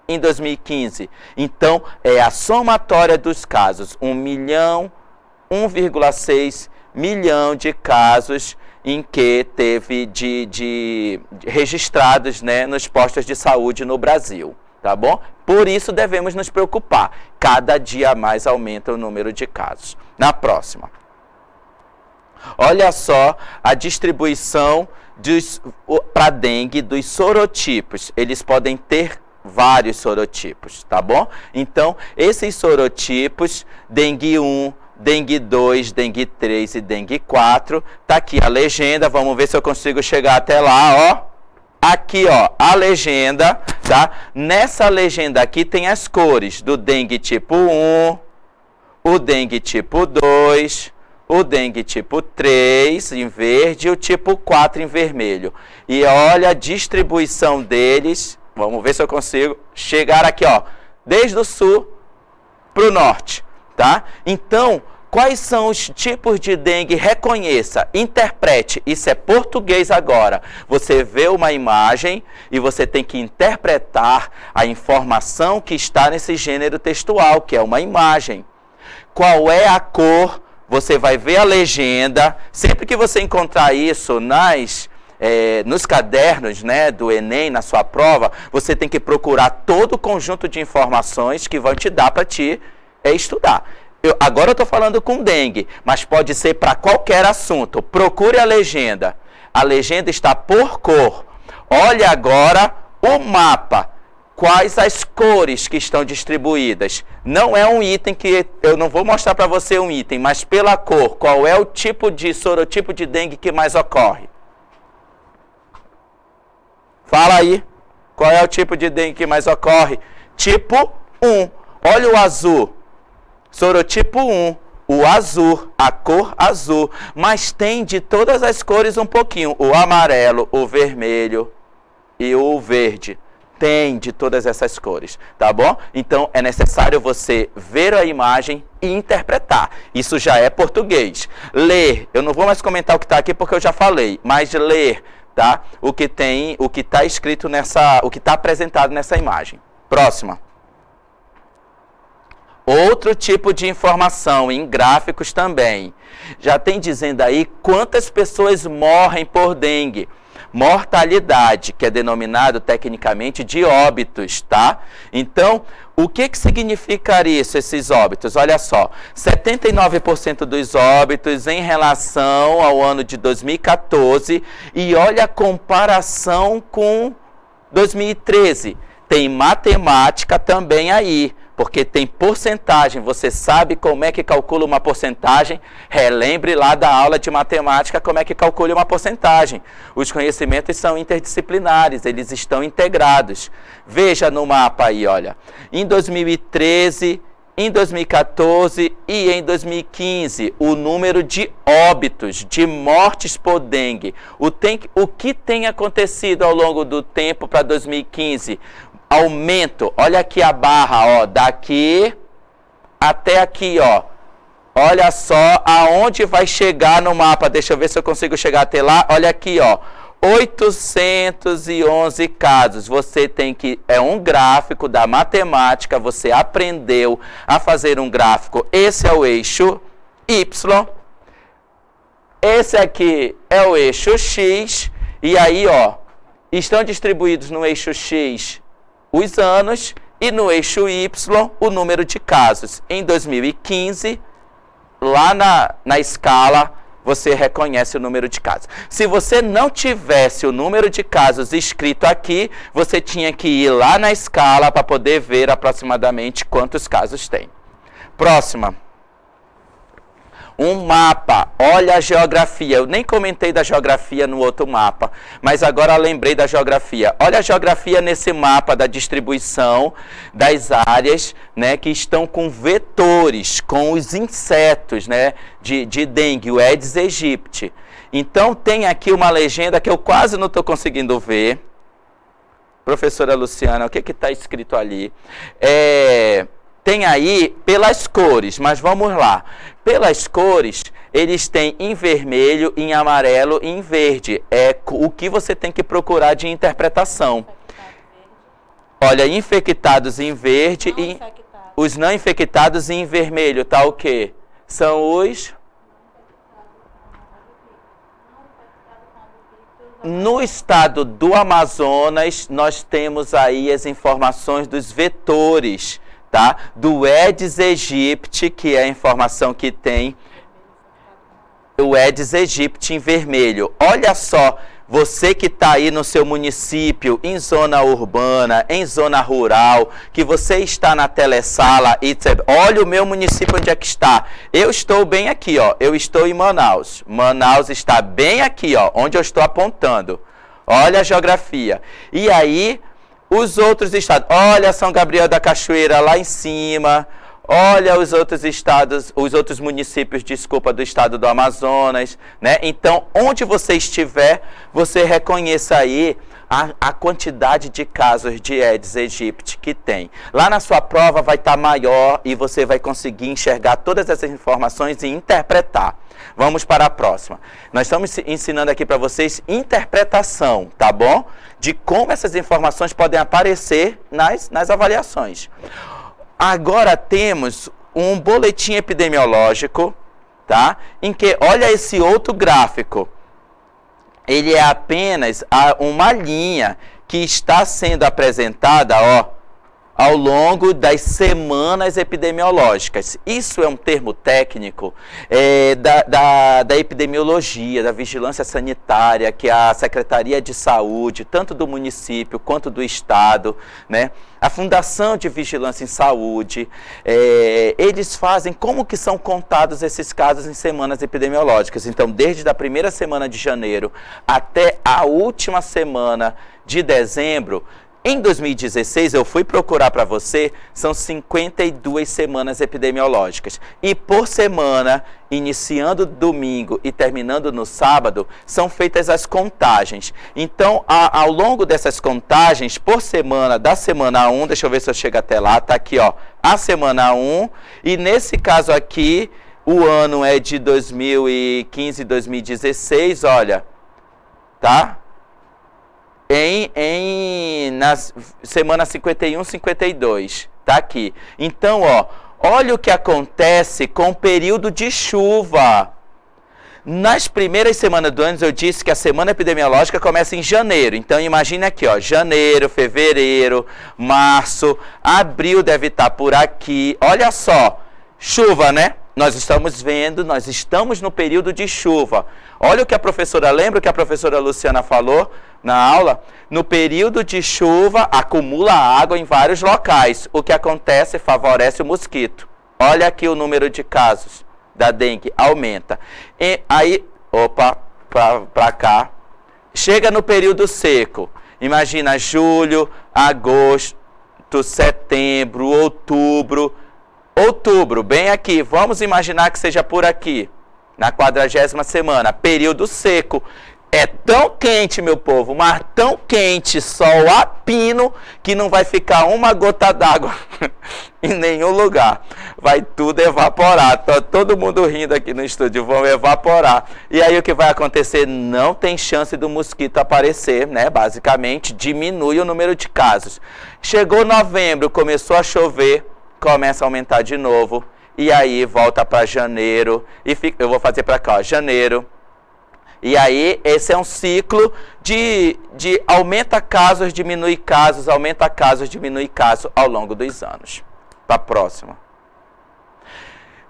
em 2015. Então, é a somatória dos casos. 1,6 milhão de casos em que teve registrados, né, nos postos de saúde no Brasil, tá bom? Por isso devemos nos preocupar. Cada dia mais aumenta o número de casos. Na próxima. Olha só a distribuição para dengue dos sorotipos. Eles podem ter vários sorotipos, tá bom? Então, esses sorotipos, dengue 1, dengue 2, dengue 3 e dengue 4, tá aqui a legenda, vamos ver se eu consigo chegar até lá, ó. Aqui, ó, a legenda, tá? Nessa legenda aqui tem as cores do dengue tipo 1, o dengue tipo 2, o dengue tipo 3 em verde e o tipo 4 em vermelho. E olha a distribuição deles, vamos ver se eu consigo chegar aqui, ó, desde o sul para o norte, tá? Então, quais são os tipos de dengue? Reconheça, interprete. Isso é português agora. Você vê uma imagem e você tem que interpretar a informação que está nesse gênero textual, que é uma imagem. Qual é a cor? Você vai ver a legenda. Sempre que você encontrar isso nos cadernos, né, do Enem, na sua prova, você tem que procurar todo o conjunto de informações que vão te dar para te estudar. Agora eu estou falando com dengue, mas pode ser para qualquer assunto. Procure a legenda. A legenda está por cor. Olha agora o mapa. Quais as cores que estão distribuídas? Não é um item que eu não vou mostrar para você um item, mas pela cor. Qual é o tipo de sorotipo de dengue que mais ocorre? Fala aí. Qual é o tipo de dengue que mais ocorre? Tipo 1. Olha o azul, sorotipo 1, o azul, a cor azul, mas tem de todas as cores um pouquinho, o amarelo, o vermelho e o verde. Tem de todas essas cores, tá bom? Então, é necessário você ver a imagem e interpretar. Isso já é português. Ler, eu não vou mais comentar o que está aqui porque eu já falei, mas ler, tá? O que está escrito o que está apresentado nessa imagem. Próxima. Outro tipo de informação, em gráficos também. Já tem dizendo aí quantas pessoas morrem por dengue. Mortalidade, que é denominado tecnicamente de óbitos, tá? Então, o que significa isso, esses óbitos? Olha só, 79% dos óbitos em relação ao ano de 2014 e olha a comparação com 2013. Tem matemática também aí, porque tem porcentagem. Você sabe como é que calcula uma porcentagem? Relembre lá da aula de matemática como é que calcula uma porcentagem. Os conhecimentos são interdisciplinares, eles estão integrados. Veja no mapa aí, olha. Em 2013, em 2014 e em 2015, o número de óbitos, de mortes por dengue. O que tem acontecido ao longo do tempo para 2015? Aumento, olha aqui a barra, ó, daqui até aqui, ó. Olha só aonde vai chegar no mapa. Deixa eu ver se eu consigo chegar até lá. Olha aqui, ó. 811 casos. Você tem que... É um gráfico da matemática. Você aprendeu a fazer um gráfico. Esse é o eixo Y. Esse aqui é o eixo X. E aí, ó, estão distribuídos no eixo X os anos e no eixo Y o número de casos. Em 2015, lá na escala, você reconhece o número de casos. Se você não tivesse o número de casos escrito aqui, você tinha que ir lá na escala para poder ver aproximadamente quantos casos tem. Próxima. Um mapa, olha a geografia. Eu nem comentei da geografia no outro mapa, mas agora lembrei da geografia. Olha a geografia nesse mapa da distribuição das áreas, né, que estão com vetores, com os insetos, né, de dengue, o Aedes aegypti. Então tem aqui uma legenda que eu quase não estou conseguindo ver. Professora Luciana, o que está escrito ali? Tem aí pelas cores, mas vamos lá. Pelas cores, eles têm em vermelho, em amarelo e em verde. É o que você tem que procurar de interpretação. Olha, infectados em verde e os não infectados em vermelho, tá o quê? São os... No estado do Amazonas, nós temos aí as informações dos vetores, tá? Do Aedes aegypti, que é a informação que tem o Aedes aegypti em vermelho. Olha só, você que está aí no seu município, em zona urbana, em zona rural, que você está na telesala e olha o meu município onde é que está. Eu estou bem aqui, ó. Eu estou em Manaus. Manaus está bem aqui, ó, onde eu estou apontando. Olha a geografia. E aí... Os outros estados, olha São Gabriel da Cachoeira lá em cima, olha os outros estados, os outros municípios, desculpa, do estado do Amazonas, né? Então, onde você estiver, você reconheça aí a quantidade de casos de Aedes aegypti que tem. Lá na sua prova vai estar maior e você vai conseguir enxergar todas essas informações e interpretar. Vamos para a próxima. Nós estamos ensinando aqui para vocês interpretação, tá bom? De como essas informações podem aparecer nas avaliações. Agora temos um boletim epidemiológico, tá? Em que, olha esse outro gráfico. Ele é apenas uma linha que está sendo apresentada, ó, ao longo das semanas epidemiológicas. Isso é um termo técnico da epidemiologia, da vigilância sanitária, que a Secretaria de Saúde, tanto do município quanto do estado, né, a Fundação de Vigilância em Saúde, eles fazem como que são contados esses casos em semanas epidemiológicas. Então, desde a primeira semana de janeiro até a última semana de dezembro, Em 2016, eu fui procurar para você, são 52 semanas epidemiológicas. E por semana, iniciando domingo e terminando no sábado, são feitas as contagens. Então, ao longo dessas contagens, por semana, da semana 1, deixa eu ver se eu chego até lá, tá aqui, ó, a semana 1, e nesse caso aqui, o ano é de 2015 e 2016, olha, tá? Na semana 51, 52, tá aqui. Então, ó, olha o que acontece com o período de chuva. Nas primeiras semanas do ano, eu disse que a semana epidemiológica começa em janeiro. Então, imagine aqui, ó, janeiro, fevereiro, março, abril deve estar por aqui. Olha só, chuva, né? Nós estamos vendo, nós estamos no período de chuva. Olha o que a professora, lembra o que a professora Luciana falou na aula? No período de chuva, acumula água em vários locais. O que acontece? Favorece o mosquito. Olha aqui o número de casos da dengue, aumenta. E aí, opa, para cá. Chega no período seco. Imagina julho, agosto, setembro, outubro. Outubro, bem aqui, vamos imaginar que seja por aqui, na 40ª semana, período seco. É tão quente, meu povo, mas tão quente, sol a pino, que não vai ficar uma gota d'água em nenhum lugar. Vai tudo evaporar. Tá todo mundo rindo aqui no estúdio, vão evaporar. E aí o que vai acontecer? Não tem chance do mosquito aparecer, né? Basicamente, diminui o número de casos. Chegou novembro, começou a chover, começa a aumentar de novo, e aí volta para janeiro, e eu vou fazer para cá, ó, janeiro, e aí esse é um ciclo de aumenta casos, diminui casos, aumenta casos, diminui casos ao longo dos anos. Para a próxima.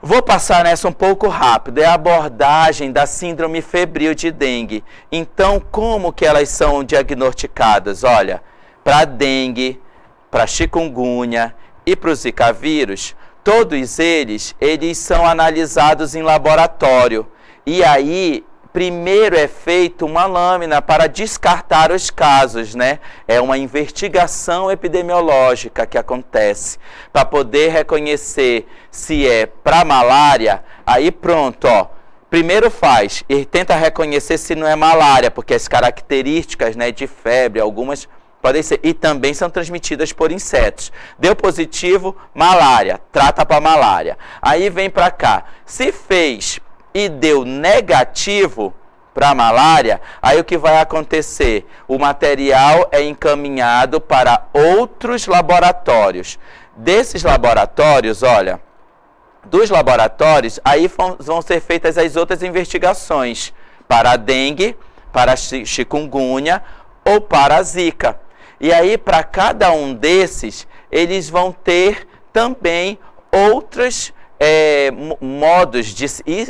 Vou passar nessa um pouco rápido, é a abordagem da síndrome febril de dengue. Então, como que elas são diagnosticadas? Olha, para dengue, para chikungunya, e para o Zika vírus, todos eles são analisados em laboratório. E aí, primeiro é feita uma lâmina para descartar os casos, né? É uma investigação epidemiológica que acontece para poder reconhecer se é para malária. Aí pronto, ó. Primeiro faz e tenta reconhecer se não é malária, porque as características, né, de febre, algumas podem ser, e também são transmitidas por insetos. Deu positivo, malária, trata para malária. Aí vem para cá. Se fez e deu negativo para malária, aí o que vai acontecer? O material é encaminhado para outros laboratórios. Desses laboratórios, olha, dos laboratórios, aí vão ser feitas as outras investigações para a dengue, para a chikungunya ou para a zika. E aí, para cada um desses, eles vão ter também outros modos de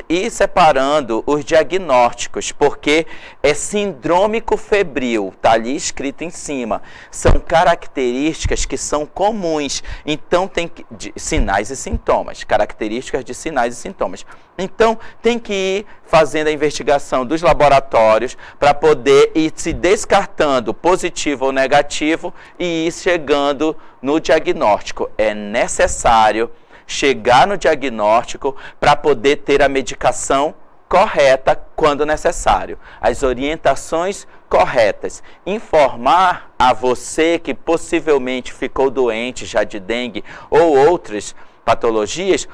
ir separando os diagnósticos, porque é sindrômico febril, está ali escrito em cima. São características que são comuns, então tem sinais e sintomas, características de sinais e sintomas. Então, tem que ir fazendo a investigação dos laboratórios para poder ir se descartando positivo ou negativo e ir chegando no diagnóstico. É necessário chegar no diagnóstico para poder ter a medicação correta quando necessário. As orientações corretas. Informar a você que possivelmente ficou doente já de dengue ou outras patologias,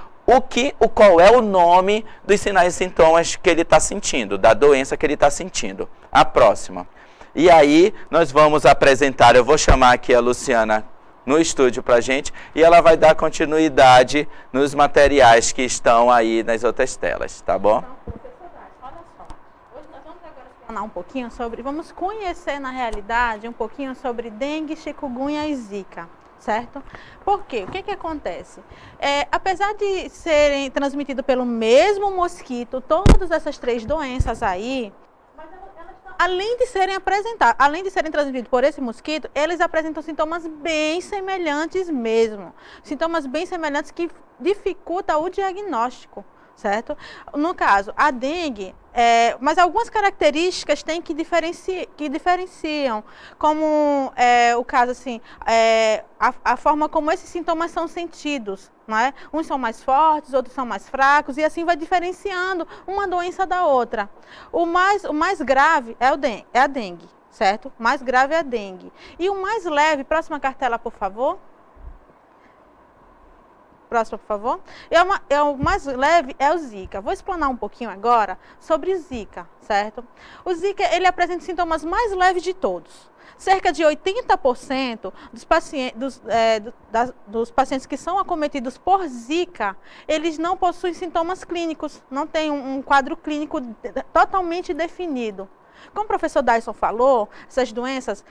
qual é o nome dos sinais e sintomas que ele está sentindo, da doença que ele está sentindo. A próxima. E aí nós vamos apresentar, eu vou chamar aqui a Luciana no estúdio para a gente, e ela vai dar continuidade nos materiais que estão aí nas outras telas, tá bom? Então, professora, olha só, hoje nós vamos agora falar um pouquinho sobre, vamos conhecer na realidade um pouquinho sobre dengue, chikungunya e zika, certo? Por quê? O que acontece? Apesar de serem transmitidos pelo mesmo mosquito, todas essas três doenças aí, além de serem transmitidos por esse mosquito, eles apresentam sintomas bem semelhantes mesmo. Sintomas bem semelhantes que dificultam o diagnóstico, certo? No caso, a dengue, mas algumas características tem que diferenciam, como o caso assim, a forma como esses sintomas são sentidos, não é? Uns são mais fortes, outros são mais fracos, e assim vai diferenciando uma doença da outra. O mais grave é a dengue, certo? O mais grave é a dengue. E o mais leve, próxima cartela, por favor. Próxima, por favor. O mais leve é o Zika. Vou explanar um pouquinho agora sobre o Zika, certo? O Zika, ele apresenta sintomas mais leves de todos. Cerca de 80% dos pacientes que são acometidos por Zika, eles não possuem sintomas clínicos, não tem um quadro clínico totalmente definido. Como o professor Dyson falou, essas doenças,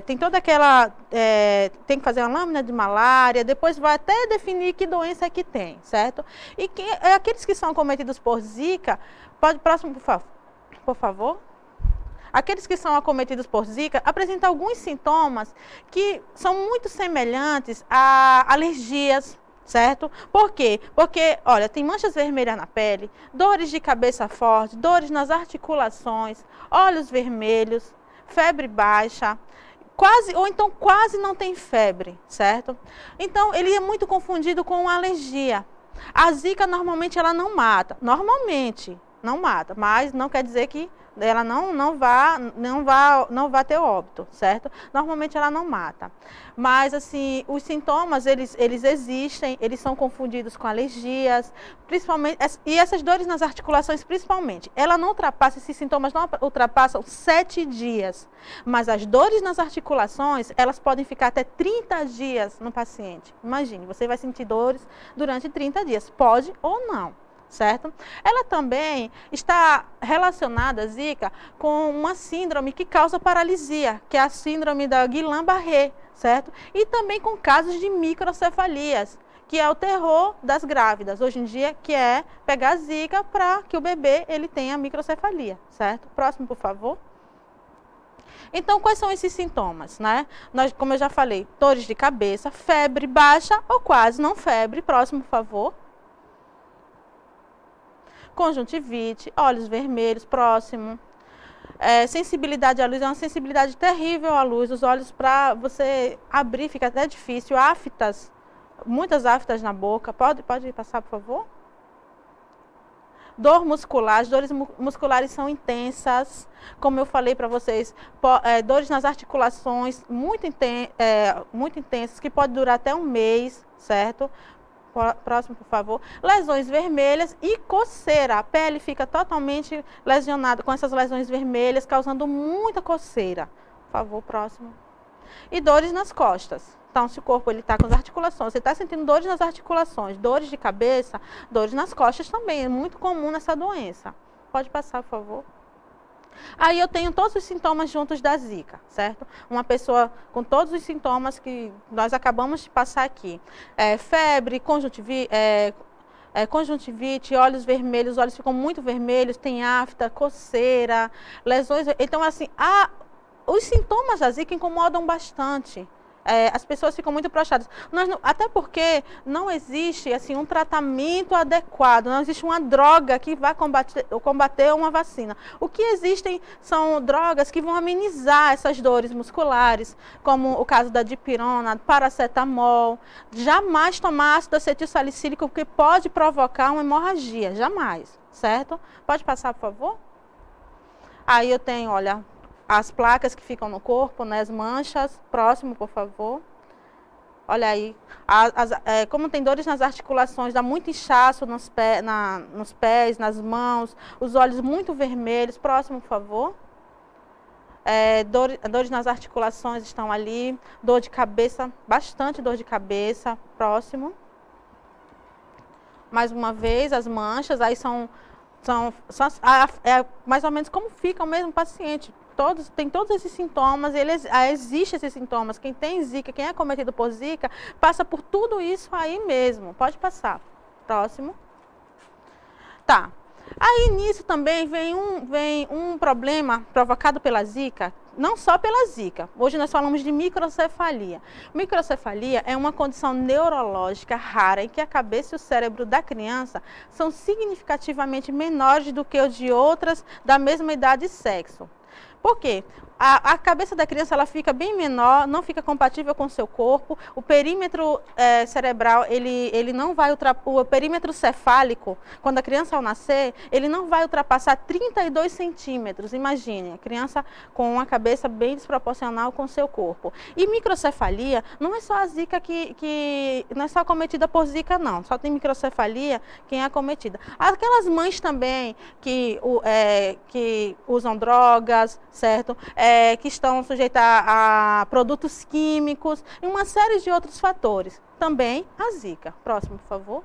tem toda aquela, tem que fazer uma lâmina de malária, depois vai até definir que doença é que tem, certo? E aqueles que são acometidos por Zika, próximo, por favor. Aqueles que são acometidos por Zika apresentam alguns sintomas que são muito semelhantes a alergias, certo? Por quê? Porque, olha, tem manchas vermelhas na pele, dores de cabeça forte, dores nas articulações, olhos vermelhos, febre baixa, quase não tem febre, certo? Então, ele é muito confundido com alergia. A Zika, normalmente, ela não mata. Normalmente, não mata, mas não quer dizer que ela não vai ter óbito, certo? Normalmente ela não mata. Mas, assim, os sintomas, eles existem, eles são confundidos com alergias, principalmente, e essas dores nas articulações, principalmente. Ela não ultrapassa, esses sintomas não ultrapassam 7 dias. Mas as dores nas articulações, elas podem ficar até 30 dias no paciente. Imagine, você vai sentir dores durante 30 dias. Pode ou não. Certo? Ela também está relacionada, a Zika, com uma síndrome que causa paralisia, que é a síndrome da Guillain-Barré, certo? E também com casos de microcefalias, que é o terror das grávidas, hoje em dia, que é pegar a Zika para que o bebê ele tenha microcefalia, certo? Próximo, por favor. Então, quais são esses sintomas, né? Como eu já falei, dores de cabeça, febre baixa ou quase não febre. Próximo, por favor. Conjuntivite, olhos vermelhos, próximo. Sensibilidade à luz, é uma sensibilidade terrível à luz. Os olhos, para você abrir, fica até difícil. Aftas, muitas aftas na boca. Pode passar, por favor? Dor muscular, as dores musculares são intensas. Como eu falei para vocês, dores nas articulações muito intensas, que pode durar até um mês, certo? Próximo, por favor. Lesões vermelhas e coceira. A pele fica totalmente lesionada com essas lesões vermelhas, causando muita coceira. Por favor, próximo. E dores nas costas. Então, se o corpo está com as articulações, você está sentindo dores nas articulações, dores de cabeça, dores nas costas também. É muito comum nessa doença. Pode passar, por favor. Aí eu tenho todos os sintomas juntos da Zika, certo? Uma pessoa com todos os sintomas que nós acabamos de passar aqui. Febre, conjuntivite, olhos vermelhos, os olhos ficam muito vermelhos, tem afta, coceira, lesões. Então, assim, os sintomas da Zika incomodam bastante. As pessoas ficam muito prostradas. Até porque não existe assim, um tratamento adequado, não existe uma droga que vai combater uma vacina. O que existem são drogas que vão amenizar essas dores musculares, como o caso da dipirona, paracetamol. Jamais tomar ácido acetil salicílico, porque pode provocar uma hemorragia, jamais, certo? Pode passar, por favor? Aí eu tenho, olha, as placas que ficam no corpo, né, as manchas. Próximo, por favor. Olha aí. Como tem dores nas articulações, dá muito inchaço nos pés, nas mãos, os olhos muito vermelhos. Próximo, por favor. Dores nas articulações estão ali. Dor de cabeça, bastante dor de cabeça. Próximo. Mais uma vez, as manchas, aí são mais ou menos como fica o mesmo paciente. Tem todos esses sintomas, existem esses sintomas. Quem tem Zika, quem é acometido por Zika, passa por tudo isso aí mesmo. Pode passar. Próximo. Tá. Aí nisso também vem um problema provocado pela Zika, não só pela zika. Hoje nós falamos de microcefalia. Microcefalia é uma condição neurológica rara em que a cabeça e o cérebro da criança são significativamente menores do que os de outras da mesma idade e sexo. Por quê? A cabeça da criança ela fica bem menor, não fica compatível com o seu corpo, o perímetro cerebral, ele não vai o perímetro cefálico, quando a criança ao nascer, ele não vai ultrapassar 32 centímetros, imagine, a criança com uma cabeça bem desproporcional com o seu corpo. E microcefalia, não é só a zika não é só acometida por zika não, só tem microcefalia quem é acometida. Aquelas mães também que usam drogas, certo? Que estão sujeitas a produtos químicos e uma série de outros fatores. Também a zika. Próximo, por favor.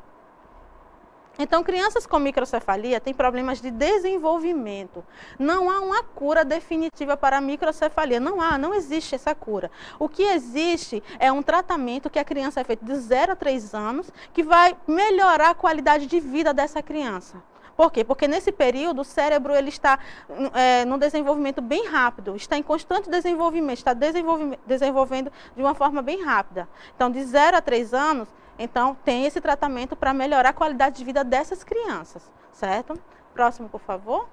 Então, crianças com microcefalia têm problemas de desenvolvimento. Não há uma cura definitiva para a microcefalia. Não existe essa cura. O que existe é um tratamento que a criança é feito de 0 a 3 anos, que vai melhorar a qualidade de vida dessa criança. Por quê? Porque nesse período o cérebro ele está num desenvolvimento bem rápido, está em constante desenvolvimento, está desenvolvendo de uma forma bem rápida. Então, de 0 a 3 anos, então, tem esse tratamento para melhorar a qualidade de vida dessas crianças, certo? Próximo, por favor.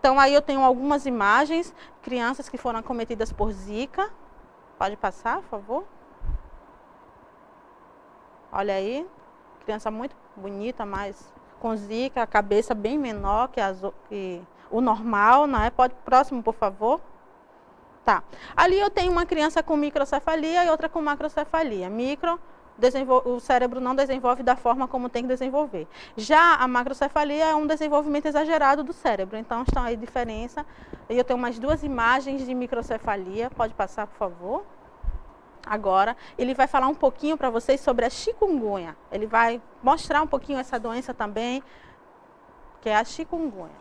Então, aí eu tenho algumas imagens, crianças que foram acometidas por zika. Pode passar, por favor. Olha aí, criança muito bonita, mas com zika, a cabeça bem menor que o normal, né? Próximo, por favor. Tá. Ali eu tenho uma criança com microcefalia e outra com macrocefalia. O cérebro não desenvolve da forma como tem que desenvolver. Já a macrocefalia é um desenvolvimento exagerado do cérebro. Então, estão aí diferença. E eu tenho mais 2 imagens de microcefalia. Pode passar, por favor. Agora, ele vai falar um pouquinho para vocês sobre a chikungunya. Ele vai mostrar um pouquinho essa doença também, que é a chikungunya.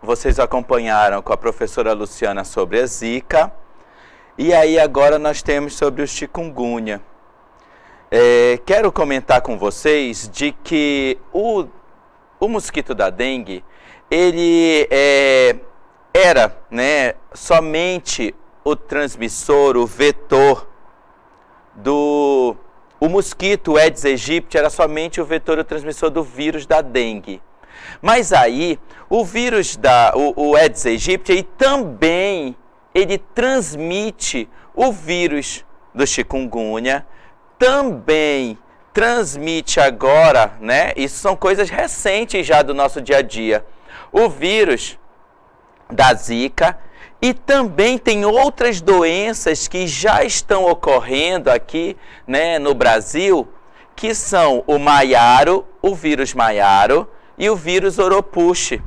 Vocês acompanharam com a professora Luciana sobre a zika. E aí agora nós temos sobre o chikungunya. Quero comentar com vocês de que o mosquito da dengue, ele era, né, somente o transmissor, o vetor o mosquito Aedes aegypti era somente o vetor, o transmissor do vírus da dengue. Mas aí, o Aedes aegypti também ele transmite o vírus do chikungunya, também transmite agora, né? Isso são coisas recentes já do nosso dia a dia. O vírus da zika. E também tem outras doenças que já estão ocorrendo aqui, né, no Brasil, que são o maiaro, o vírus maiaro e o vírus oropouche.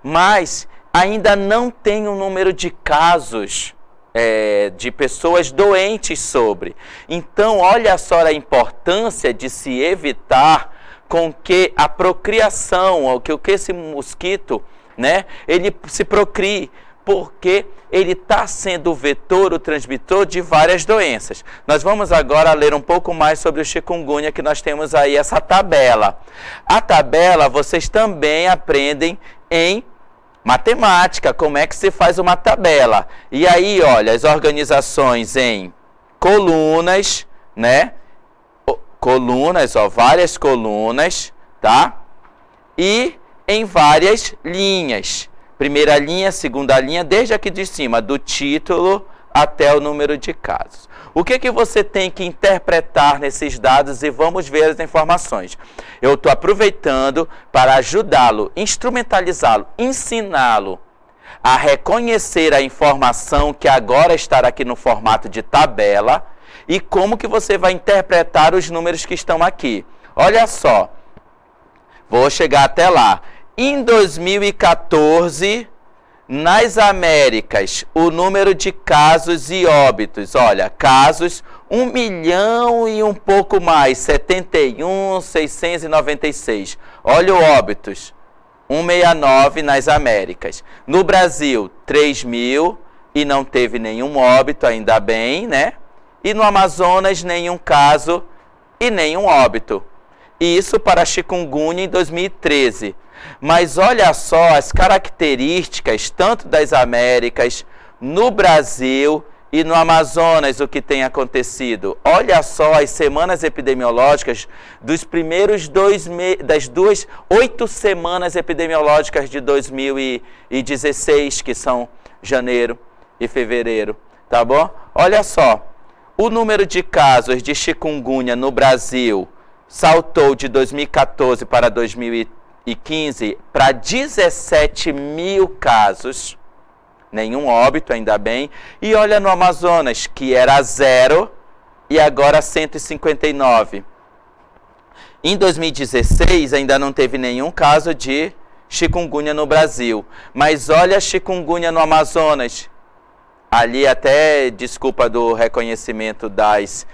Mas ainda não tem um número de casos de pessoas doentes sobre. Então, olha só a importância de se evitar com que a procriação, ou que esse mosquito, né, ele se procrie, porque ele está sendo o vetor, o transmissor de várias doenças. Nós vamos agora ler um pouco mais sobre o chikungunya, que nós temos aí essa tabela. A tabela vocês também aprendem em matemática, como é que se faz uma tabela. E aí, olha, as organizações em colunas, né? Colunas, ó, várias colunas, tá? E em várias linhas. Primeira linha, segunda linha, desde aqui de cima, do título até o número de casos. O que você tem que interpretar nesses dados e vamos ver as informações. Eu estou aproveitando para ajudá-lo, instrumentalizá-lo, ensiná-lo a reconhecer a informação que agora estará aqui no formato de tabela e como que você vai interpretar os números que estão aqui. Olha só, vou chegar até lá. Em 2014, nas Américas, o número de casos e óbitos, olha, casos 1 milhão e um pouco mais, 71.696. Olha o óbitos, 169 nas Américas. No Brasil, 3.000 e não teve nenhum óbito, ainda bem, né? E no Amazonas, nenhum caso e nenhum óbito. Isso para chikungunya em 2013. Mas olha só as características, tanto das Américas, no Brasil e no Amazonas o que tem acontecido. Olha só as semanas epidemiológicas dos primeiros das 8 semanas epidemiológicas de 2016, que são janeiro e fevereiro, tá bom? Olha só, o número de casos de chikungunya no Brasil saltou de 2014 para 2015 para 17 mil casos. Nenhum óbito, ainda bem. E olha no Amazonas, que era 0 e agora 159. Em 2016, ainda não teve nenhum caso de chikungunya no Brasil. Mas olha a chikungunya no Amazonas. Ali até, desculpa do reconhecimento das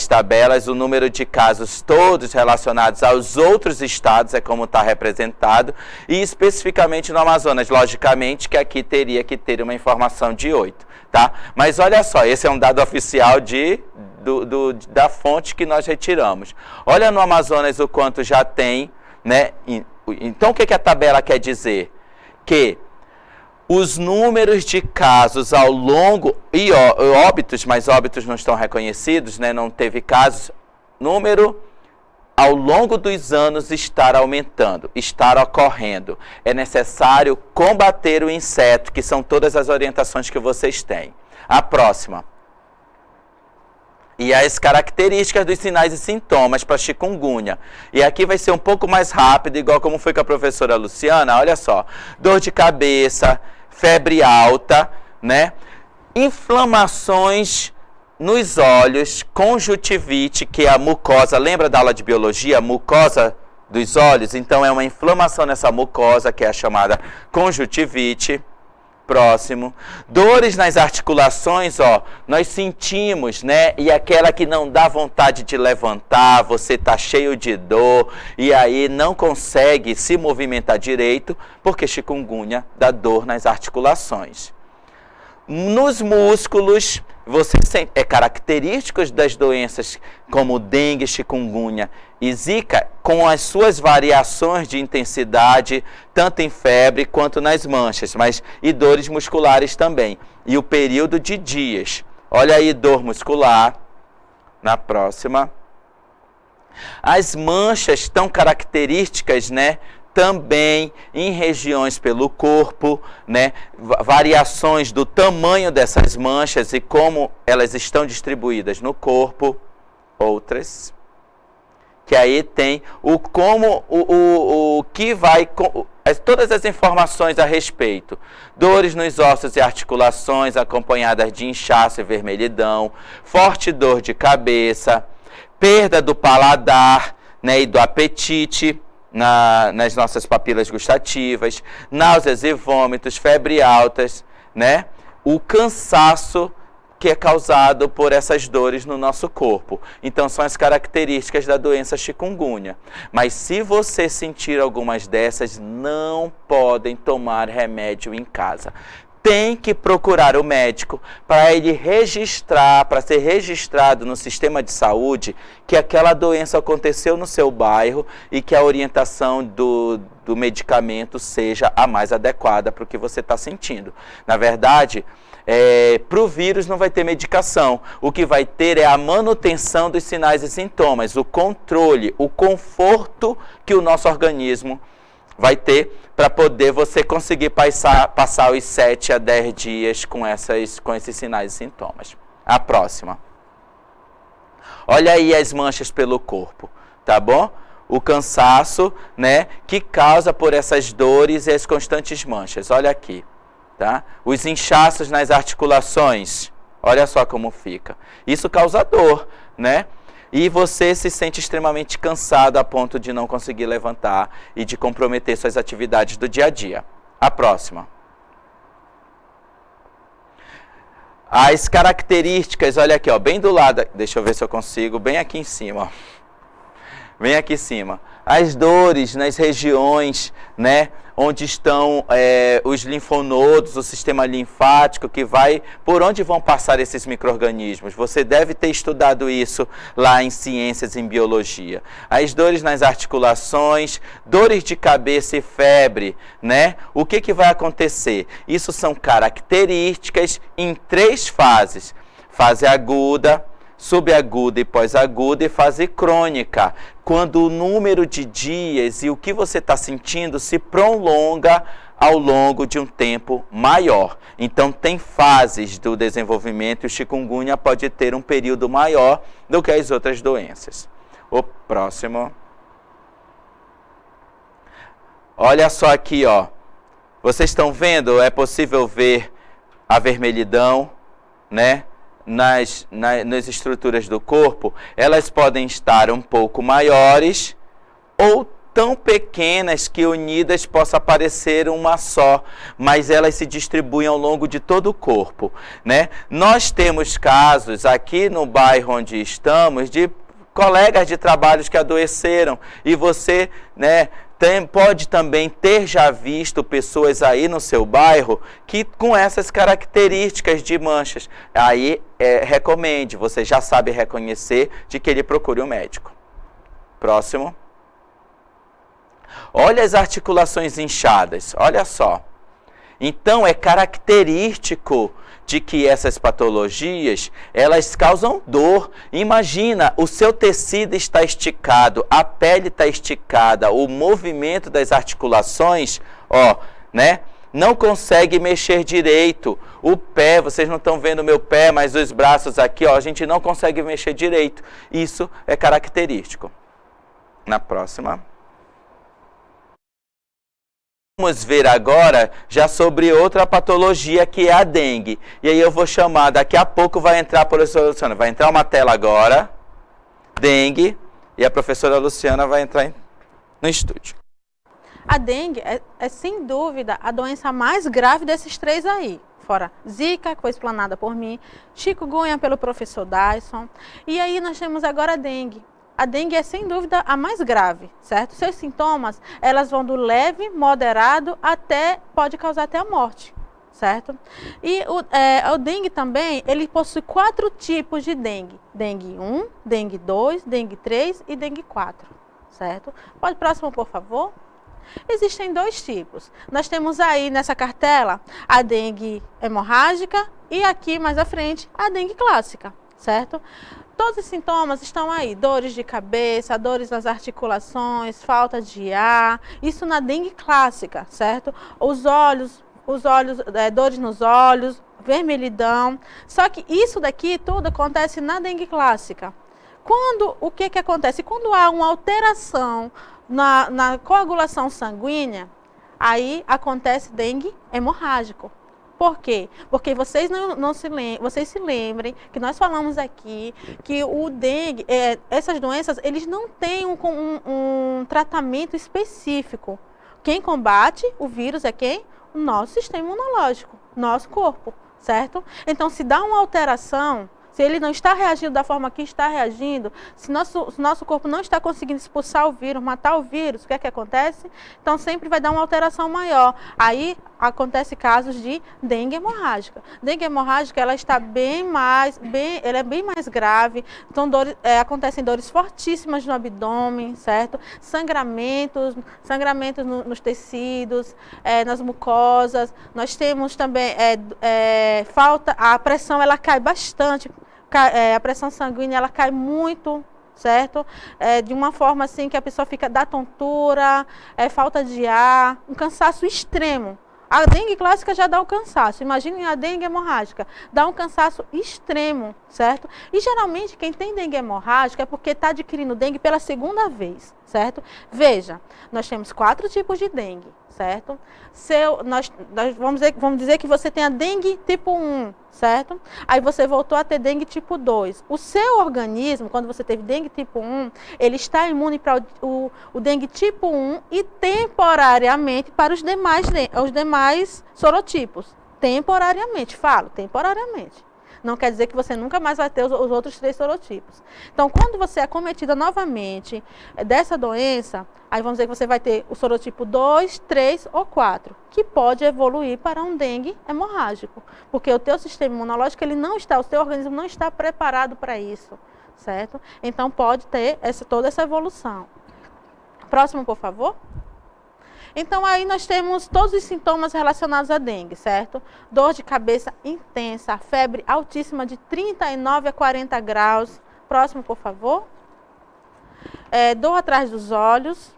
tabelas, o número de casos todos relacionados aos outros estados é como está representado, e especificamente no Amazonas, logicamente que aqui teria que ter uma informação de 8, tá? Mas olha só, esse é um dado oficial da fonte que nós retiramos. Olha no Amazonas o quanto já tem, né? Então o que a tabela quer dizer? Que os números de casos ao longo, e óbitos, mas óbitos não estão reconhecidos, né? Não teve casos, número ao longo dos anos estar aumentando, estar ocorrendo. É necessário combater o inseto, que são todas as orientações que vocês têm. A próxima. E as características dos sinais e sintomas para chikungunya. E aqui vai ser um pouco mais rápido, igual como foi com a professora Luciana. Olha só, dor de cabeça, febre alta, né? Inflamações nos olhos, conjuntivite, que é a mucosa. Lembra da aula de biologia? Mucosa dos olhos? Então é uma inflamação nessa mucosa, que é a chamada conjuntivite. Próximo. Dores nas articulações, ó, nós sentimos, né? E aquela que não dá vontade de levantar, você tá cheio de dor e aí não consegue se movimentar direito, porque chikungunya dá dor nas articulações. Nos músculos, você sente, característicos das doenças como dengue, chikungunya e zika, com as suas variações de intensidade, tanto em febre quanto nas manchas, mas e dores musculares também. E o período de dias. Olha aí, dor muscular. Na próxima. As manchas tão características, né? Também em regiões pelo corpo, né? Variações do tamanho dessas manchas e como elas estão distribuídas no corpo. Outras. Que aí tem o que vai, todas as informações a respeito. Dores nos ossos e articulações acompanhadas de inchaço e vermelhidão, forte dor de cabeça, perda do paladar, né, e do apetite nas nossas papilas gustativas, náuseas e vômitos, febre altas, né, o cansaço que é causado por essas dores no nosso corpo. Então, são as características da doença chikungunya. Mas se você sentir algumas dessas, não podem tomar remédio em casa. Tem que procurar o médico para ele registrar, para ser registrado no sistema de saúde que aquela doença aconteceu no seu bairro e que a orientação do medicamento seja a mais adequada para o que você está sentindo. Na verdade, para o vírus não vai ter medicação. O que vai ter é a manutenção dos sinais e sintomas, o controle, o conforto que o nosso organismo vai ter para poder você conseguir passar os 7 a 10 dias com esses sinais e sintomas. A próxima. Olha aí as manchas pelo corpo, tá bom? O cansaço, né, que causa por essas dores e as constantes manchas. Olha aqui. Tá? Os inchaços nas articulações, olha só como fica. Isso causa dor, né? E você se sente extremamente cansado a ponto de não conseguir levantar e de comprometer suas atividades do dia a dia. A próxima. As características, olha aqui, ó, bem do lado, deixa eu ver se eu consigo, bem aqui em cima, ó. Vem aqui em cima. As dores nas regiões, né, onde estão os linfonodos, o sistema linfático, que vai, por onde vão passar esses micro-organismos. Você deve ter estudado isso lá em ciências, em biologia. As dores nas articulações, dores de cabeça e febre, né? O que vai acontecer? Isso são características em 3 fases. Fase aguda, subaguda e pós-aguda e fase crônica, quando o número de dias e o que você está sentindo se prolonga ao longo de um tempo maior. Então tem fases do desenvolvimento e o chikungunya pode ter um período maior do que as outras doenças. O próximo. Olha só aqui, ó. Vocês estão vendo? É possível ver a vermelhidão, né? Nas estruturas do corpo, elas podem estar um pouco maiores ou tão pequenas que unidas possa parecer uma só, mas elas se distribuem ao longo de todo o corpo, né? Nós temos casos aqui no bairro onde estamos de colegas de trabalhos que adoeceram e você, né, pode também ter já visto pessoas aí no seu bairro que com essas características de manchas. Aí recomende, você já sabe reconhecer, de que ele procure um médico. Próximo. Olha as articulações inchadas, olha só. Então é característico de que essas patologias, elas causam dor. Imagina, o seu tecido está esticado, a pele está esticada, o movimento das articulações, ó, né? Não consegue mexer direito. O pé, vocês não estão vendo o meu pé, mas os braços aqui, ó, a gente não consegue mexer direito. Isso é característico. Na próxima. Vamos ver agora já sobre outra patologia que é a dengue. E aí eu vou chamar, daqui a pouco vai entrar a professora Luciana. Vai entrar uma tela agora, dengue, e a professora Luciana vai entrar no estúdio. A dengue é sem dúvida a doença mais grave desses 3 aí. Fora Zika, que foi explanada por mim, chikungunya pelo professor Dyson. E aí nós temos agora a dengue. A dengue é sem dúvida a mais grave, certo? Seus sintomas, elas vão do leve, moderado, pode causar até a morte, certo? E o dengue também, ele possui 4 tipos de dengue. Dengue 1, dengue 2, dengue 3 e dengue 4, certo? Pode próximo, por favor. Existem 2 tipos. Nós temos aí nessa cartela a dengue hemorrágica e aqui mais à frente a dengue clássica, certo? Todos os sintomas estão aí, dores de cabeça, dores nas articulações, falta de ar, isso na dengue clássica, certo? Os olhos, dores nos olhos, vermelhidão, só que isso daqui tudo acontece na dengue clássica. O que acontece? Quando há uma alteração na coagulação sanguínea, aí acontece dengue hemorrágico. Por quê? Porque vocês vocês se lembrem que nós falamos aqui que o dengue, essas doenças, eles não têm um tratamento específico. Quem combate o vírus é quem? O nosso sistema imunológico, nosso corpo, certo? Então, se dá uma alteração, se ele não está reagindo da forma que está reagindo, se nosso corpo não está conseguindo expulsar o vírus, matar o vírus, o que é que acontece? Então sempre vai dar uma alteração maior. Aí acontece casos de dengue hemorrágica. Dengue hemorrágica, ela está ela é bem mais grave. Então acontecem dores fortíssimas no abdômen, certo? Sangramentos nos tecidos, nas mucosas. Nós temos também a pressão, ela cai bastante. A pressão sanguínea, ela cai muito, certo? De uma forma assim que a pessoa dá tontura, falta de ar, um cansaço extremo. A dengue clássica já dá um cansaço, imagine a dengue hemorrágica, dá um cansaço extremo, certo? E geralmente quem tem dengue hemorrágica é porque está adquirindo dengue pela 2ª vez, certo? Veja, nós temos 4 tipos de dengue, certo? Vamos dizer que você tem a dengue tipo 1, certo? Aí você voltou a ter dengue tipo 2. O seu organismo, quando você teve dengue tipo 1, ele está imune para o dengue tipo 1 e temporariamente para os demais sorotipos. Temporariamente, temporariamente. Não quer dizer que você nunca mais vai ter os outros 3 sorotipos. Então, quando você é acometida novamente dessa doença, aí vamos dizer que você vai ter o sorotipo 2, 3 ou 4, que pode evoluir para um dengue hemorrágico, porque o teu sistema imunológico, o teu organismo não está preparado para isso, certo? Então, pode ter toda essa evolução. Próximo, por favor. Então, aí nós temos todos os sintomas relacionados à dengue, certo? Dor de cabeça intensa, febre altíssima de 39 a 40 graus. Próximo, por favor. Dor atrás dos olhos,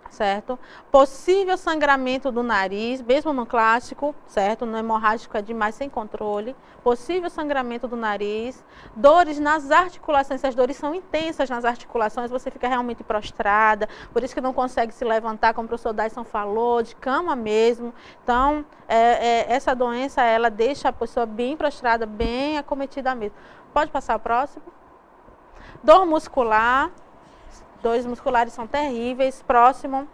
certo? Possível sangramento do nariz, mesmo no clássico, certo? No hemorrágico é demais, sem controle. Possível sangramento do nariz. Dores nas articulações, essas dores são intensas nas articulações, você fica realmente prostrada, por isso que não consegue se levantar, como o professor Dyson falou, de cama mesmo. Então, essa doença, ela deixa a pessoa bem prostrada, bem acometida mesmo. Pode passar o próximo. Dor muscular. Dores musculares são terríveis. Próximo.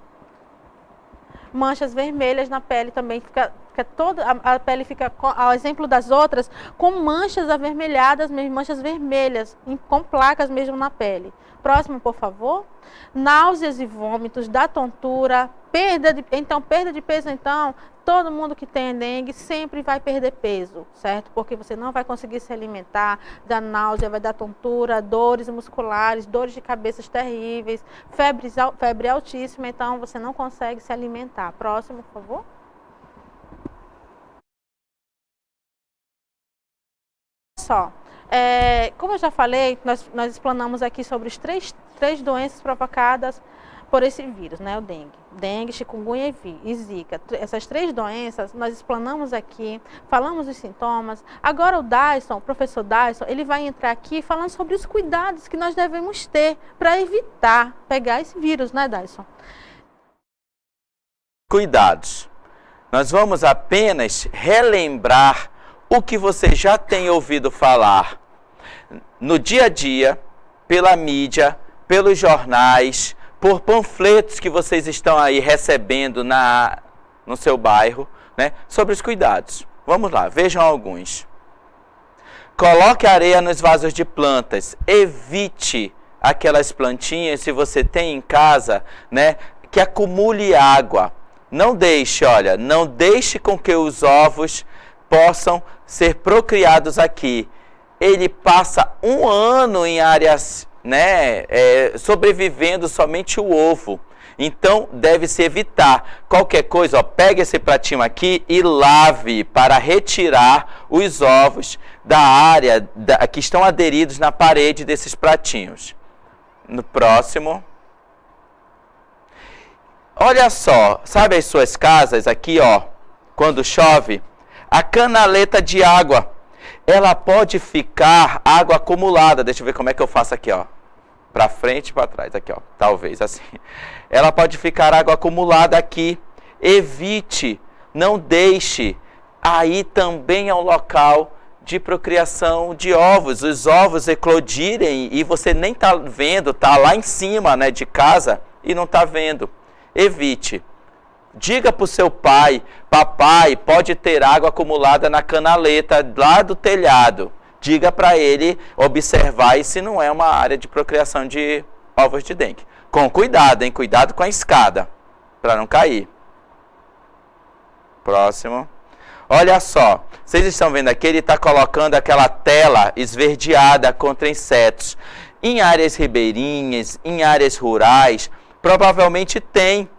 Manchas vermelhas na pele também, fica toda a pele fica, ao exemplo das outras, com manchas avermelhadas, mesmo, manchas vermelhas, com placas mesmo na pele. Próximo, por favor. Náuseas e vômitos, da tontura, perda de peso, então, todo mundo que tem dengue sempre vai perder peso, certo? Porque você não vai conseguir se alimentar, da náusea, vai dar tontura, dores musculares, dores de cabeças terríveis, febre altíssima, então você não consegue se alimentar. Próximo, por favor. Só. Como eu já falei, nós explanamos aqui sobre os três doenças provocadas por esse vírus, né? O dengue, chikungunya e zika. Essas 3 doenças nós explanamos aqui, falamos dos sintomas. Agora o professor Dyson, ele vai entrar aqui falando sobre os cuidados que nós devemos ter para evitar pegar esse vírus, né, Dyson? Cuidados. Nós vamos apenas relembrar o que você já tem ouvido falar no dia a dia, pela mídia, pelos jornais, por panfletos que vocês estão aí recebendo no seu bairro, né, sobre os cuidados. Vamos lá, vejam alguns. Coloque areia nos vasos de plantas, evite aquelas plantinhas, se você tem em casa, né, que acumule água. Não deixe, não deixe com que os ovos possam ser procriados aqui. Ele passa 1 ano em áreas, né, sobrevivendo somente o ovo. Então, deve-se evitar. Qualquer coisa, pegue esse pratinho aqui e lave para retirar os ovos da área que estão aderidos na parede desses pratinhos. No próximo. Olha só, sabe as suas casas aqui, quando chove? A canaleta de água, ela pode ficar água acumulada. Deixa eu ver como é que eu faço aqui, para frente e para trás, aqui, talvez assim. Ela pode ficar água acumulada aqui. Evite, não deixe. Aí também é um local de procriação de ovos. Os ovos eclodirem e você nem está vendo, está lá em cima, né, de casa e não está vendo. Evite. Diga para o seu pai, papai, pode ter água acumulada na canaleta lá do telhado. Diga para ele observar se não é uma área de procriação de ovos de dengue. Com cuidado, hein? Cuidado com a escada, para não cair. Próximo. Olha só, vocês estão vendo aqui, ele está colocando aquela tela esverdeada contra insetos. Em áreas ribeirinhas, em áreas rurais, provavelmente tem,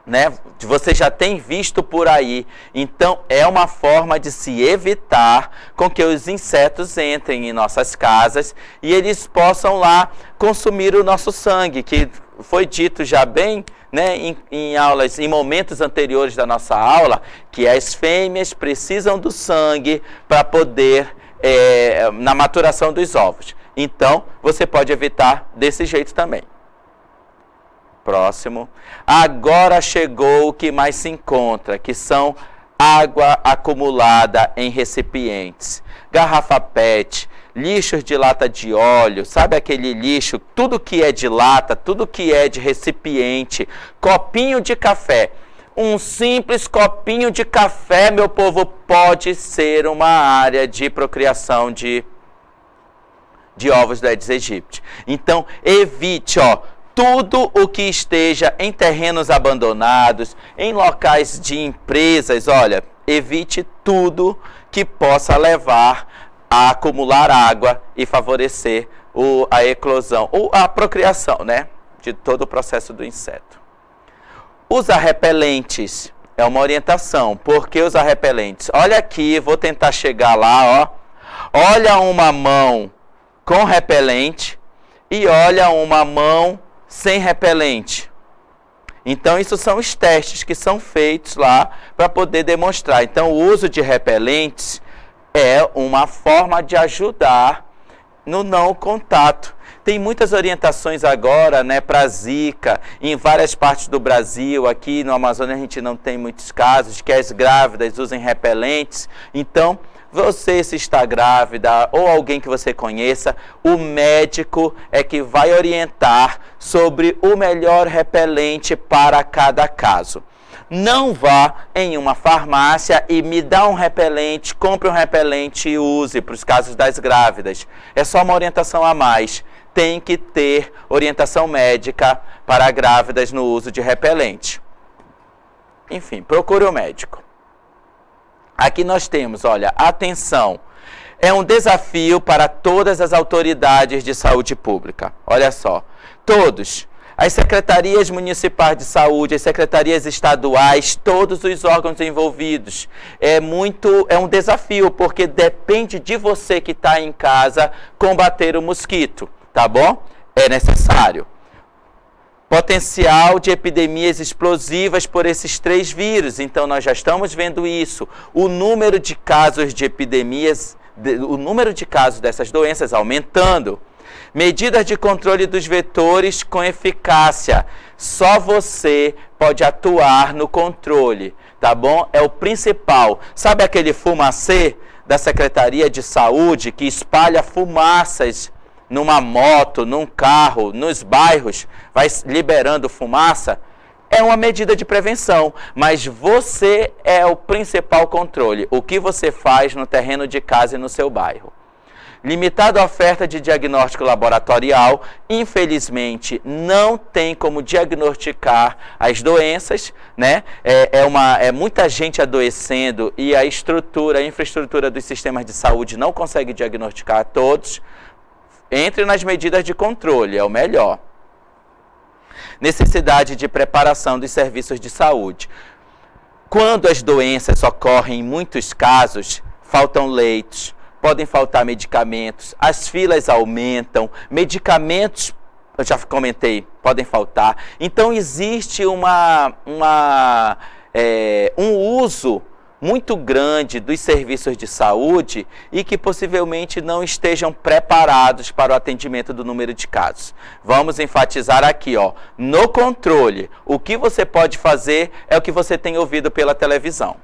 né? Você já tem visto por aí. Então, é uma forma de se evitar com que os insetos entrem em nossas casas e eles possam lá consumir o nosso sangue, que foi dito já bem, né, em aulas, em momentos anteriores da nossa aula, que as fêmeas precisam do sangue para poder, na maturação dos ovos. Então, você pode evitar desse jeito também. Próximo. Agora chegou o que mais se encontra, que são água acumulada em recipientes. Garrafa PET, lixos de lata de óleo, sabe aquele lixo, tudo que é de lata, tudo que é de recipiente, copinho de café. Um simples copinho de café, meu povo, pode ser uma área de procriação de ovos do Aedes aegypti. Então, evite, tudo o que esteja em terrenos abandonados, em locais de empresas, olha, evite tudo que possa levar a acumular água e favorecer a eclosão, ou a procriação, né, de todo o processo do inseto. Usar repelentes é uma orientação. Por que usar repelentes? Olha aqui, vou tentar chegar lá, Olha uma mão com repelente e olha uma mão sem repelente. Então, isso são os testes que são feitos lá para poder demonstrar. Então, o uso de repelentes é uma forma de ajudar no não contato. Tem muitas orientações agora, né, para Zika, em várias partes do Brasil. Aqui no Amazonas a gente não tem muitos casos, que as grávidas usem repelentes. Então, você, se está grávida ou alguém que você conheça, o médico é que vai orientar sobre o melhor repelente para cada caso. Não vá em uma farmácia e me dá um repelente, compre um repelente e use para os casos das grávidas. É só uma orientação a mais. Tem que ter orientação médica para grávidas no uso de repelente. Enfim, procure o médico. Aqui nós temos, olha, atenção, é um desafio para todas as autoridades de saúde pública. Olha só, todos, as secretarias municipais de saúde, as secretarias estaduais, todos os órgãos envolvidos. É um desafio, porque depende de você que está em casa combater o mosquito, tá bom? É necessário. Potencial de epidemias explosivas por esses 3 vírus. Então, nós já estamos vendo isso. O número de casos de epidemias, o número de casos dessas doenças aumentando. Medidas de controle dos vetores com eficácia. Só você pode atuar no controle, tá bom? É o principal. Sabe aquele fumacê da Secretaria de Saúde que espalha fumaças numa moto, num carro, nos bairros, vai liberando fumaça? É uma medida de prevenção, mas você é o principal controle. O que você faz no terreno de casa e no seu bairro. Limitado a oferta de diagnóstico laboratorial, infelizmente não tem como diagnosticar as doenças, né? É muita gente adoecendo e a infraestrutura dos sistemas de saúde não consegue diagnosticar a todos. Entre nas medidas de controle, é o melhor. Necessidade de preparação dos serviços de saúde. Quando as doenças ocorrem em muitos casos, faltam leitos, podem faltar medicamentos, as filas aumentam, medicamentos, eu já comentei, podem faltar. Então, existe um uso muito grande dos serviços de saúde e que possivelmente não estejam preparados para o atendimento do número de casos. Vamos enfatizar aqui, no controle. O que você pode fazer é o que você tem ouvido pela televisão,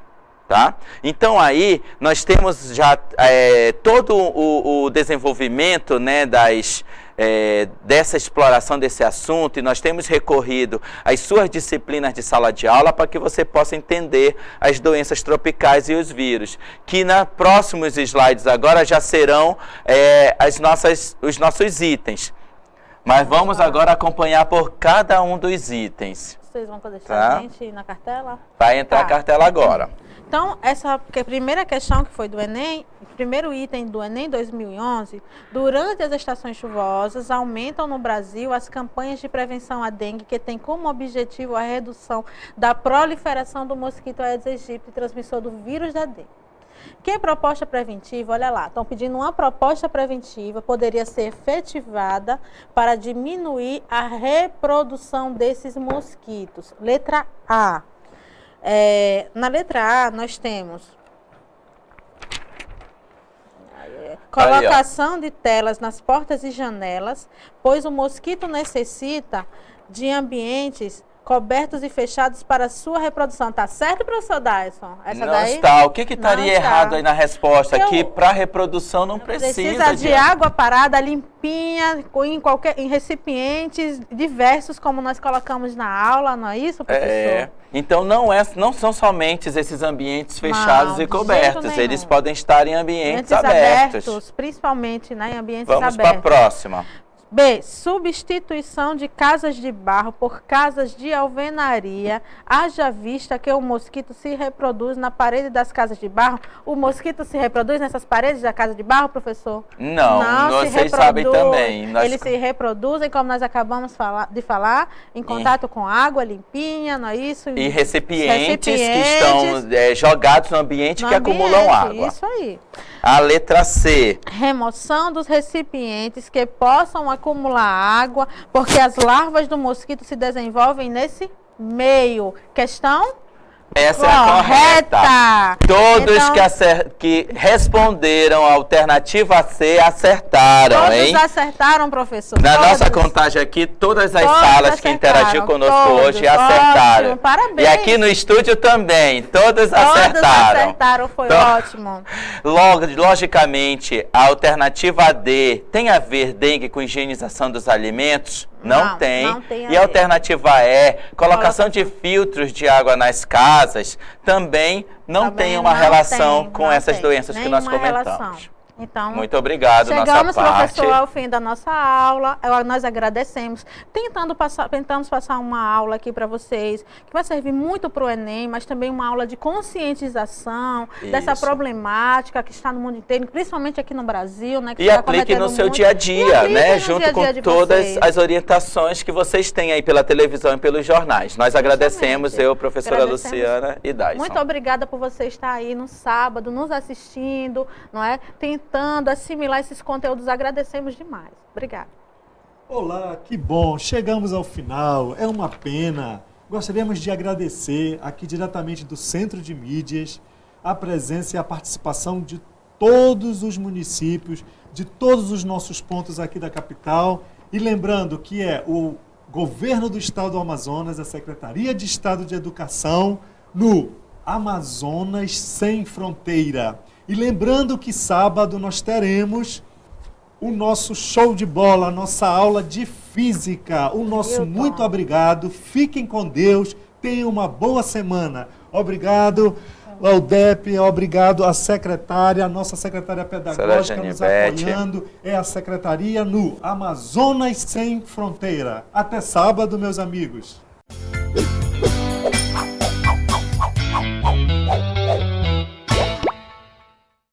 tá? Então aí nós temos já todo o desenvolvimento, né, dessa exploração desse assunto, e nós temos recorrido às suas disciplinas de sala de aula para que você possa entender as doenças tropicais e os vírus, que nos próximos slides agora já serão os nossos itens. Mas vamos agora acompanhar por cada um dos itens. Vocês vão deixar a gente na cartela? Vai entrar a cartela agora. Então, essa primeira questão que foi do Enem, o primeiro item do Enem 2011, durante as estações chuvosas, aumentam no Brasil as campanhas de prevenção à dengue, que tem como objetivo a redução da proliferação do mosquito Aedes aegypti, transmissor do vírus da dengue. Que proposta preventiva, olha lá, estão pedindo uma proposta preventiva, poderia ser efetivada para diminuir a reprodução desses mosquitos. Letra A. Na letra A, nós temos colocação de telas nas portas e janelas, pois o mosquito necessita de ambientes cobertos e fechados para sua reprodução. Tá certo, professor Dyson? Essa não daí? está. O que estaria errado aí na resposta? Porque Que para reprodução não precisa de água parada, limpinha, em recipientes diversos, como nós colocamos na aula, não é isso, professor? Então não são somente esses ambientes fechados e cobertos, eles podem estar em ambientes abertos. Principalmente, né, em ambientes abertos. Vamos para a próxima. B. Substituição de casas de barro por casas de alvenaria. Haja vista que o mosquito se reproduz na parede das casas de barro. O mosquito se reproduz nessas paredes da casa de barro, professor? Não, vocês sabem também. Eles se reproduzem, como nós acabamos de falar, em contato com água limpinha, não é isso? E recipientes que estão jogados no ambiente que acumulam água. Isso aí. A letra C. Remoção dos recipientes que possam acumular água, porque as larvas do mosquito se desenvolvem nesse meio. Questão? Essa é a correta. Todos que responderam a alternativa C acertaram, hein? Todos acertaram, professor. Na nossa contagem aqui, todas as salas que interagiram conosco hoje acertaram. Ótimo, parabéns. E aqui no estúdio também, todos acertaram. Todos acertaram, foi ótimo. Logicamente, a alternativa D tem a ver dengue com higienização dos alimentos? Não tem. E a alternativa E, colocação de filtros de água nas casas, também não tem uma relação com essas doenças que nós comentamos. Então, muito obrigado, chegamos, professor, ao fim da nossa aula. Nós agradecemos. Tentamos passar uma aula aqui para vocês, que vai servir muito para o Enem, mas também uma aula de conscientização dessa problemática que está no mundo inteiro, principalmente aqui no Brasil. Né, que e aplique no seu dia a dia, né? Junto com todas as orientações que vocês têm aí pela televisão e pelos jornais. Nós agradecemos, professora Luciana e Dyson. Muito obrigada por você estar aí no sábado, nos assistindo, não é? Tentando assimilar esses conteúdos, agradecemos demais. Obrigada. Olá, que bom, chegamos ao final, é uma pena. Gostaríamos de agradecer aqui diretamente do Centro de Mídias a presença e a participação de todos os municípios, de todos os nossos pontos aqui da capital. E lembrando que é o Governo do Estado do Amazonas, a Secretaria de Estado de Educação, no Amazonas Sem Fronteira. E lembrando que sábado nós teremos o nosso show de bola, a nossa aula de física. O nosso muito obrigado, fiquem com Deus, tenham uma boa semana. Obrigado ao DEP, obrigado à secretária, a nossa secretária pedagógica nos apoiando. É a secretaria no Amazonas Sem Fronteira. Até sábado, meus amigos.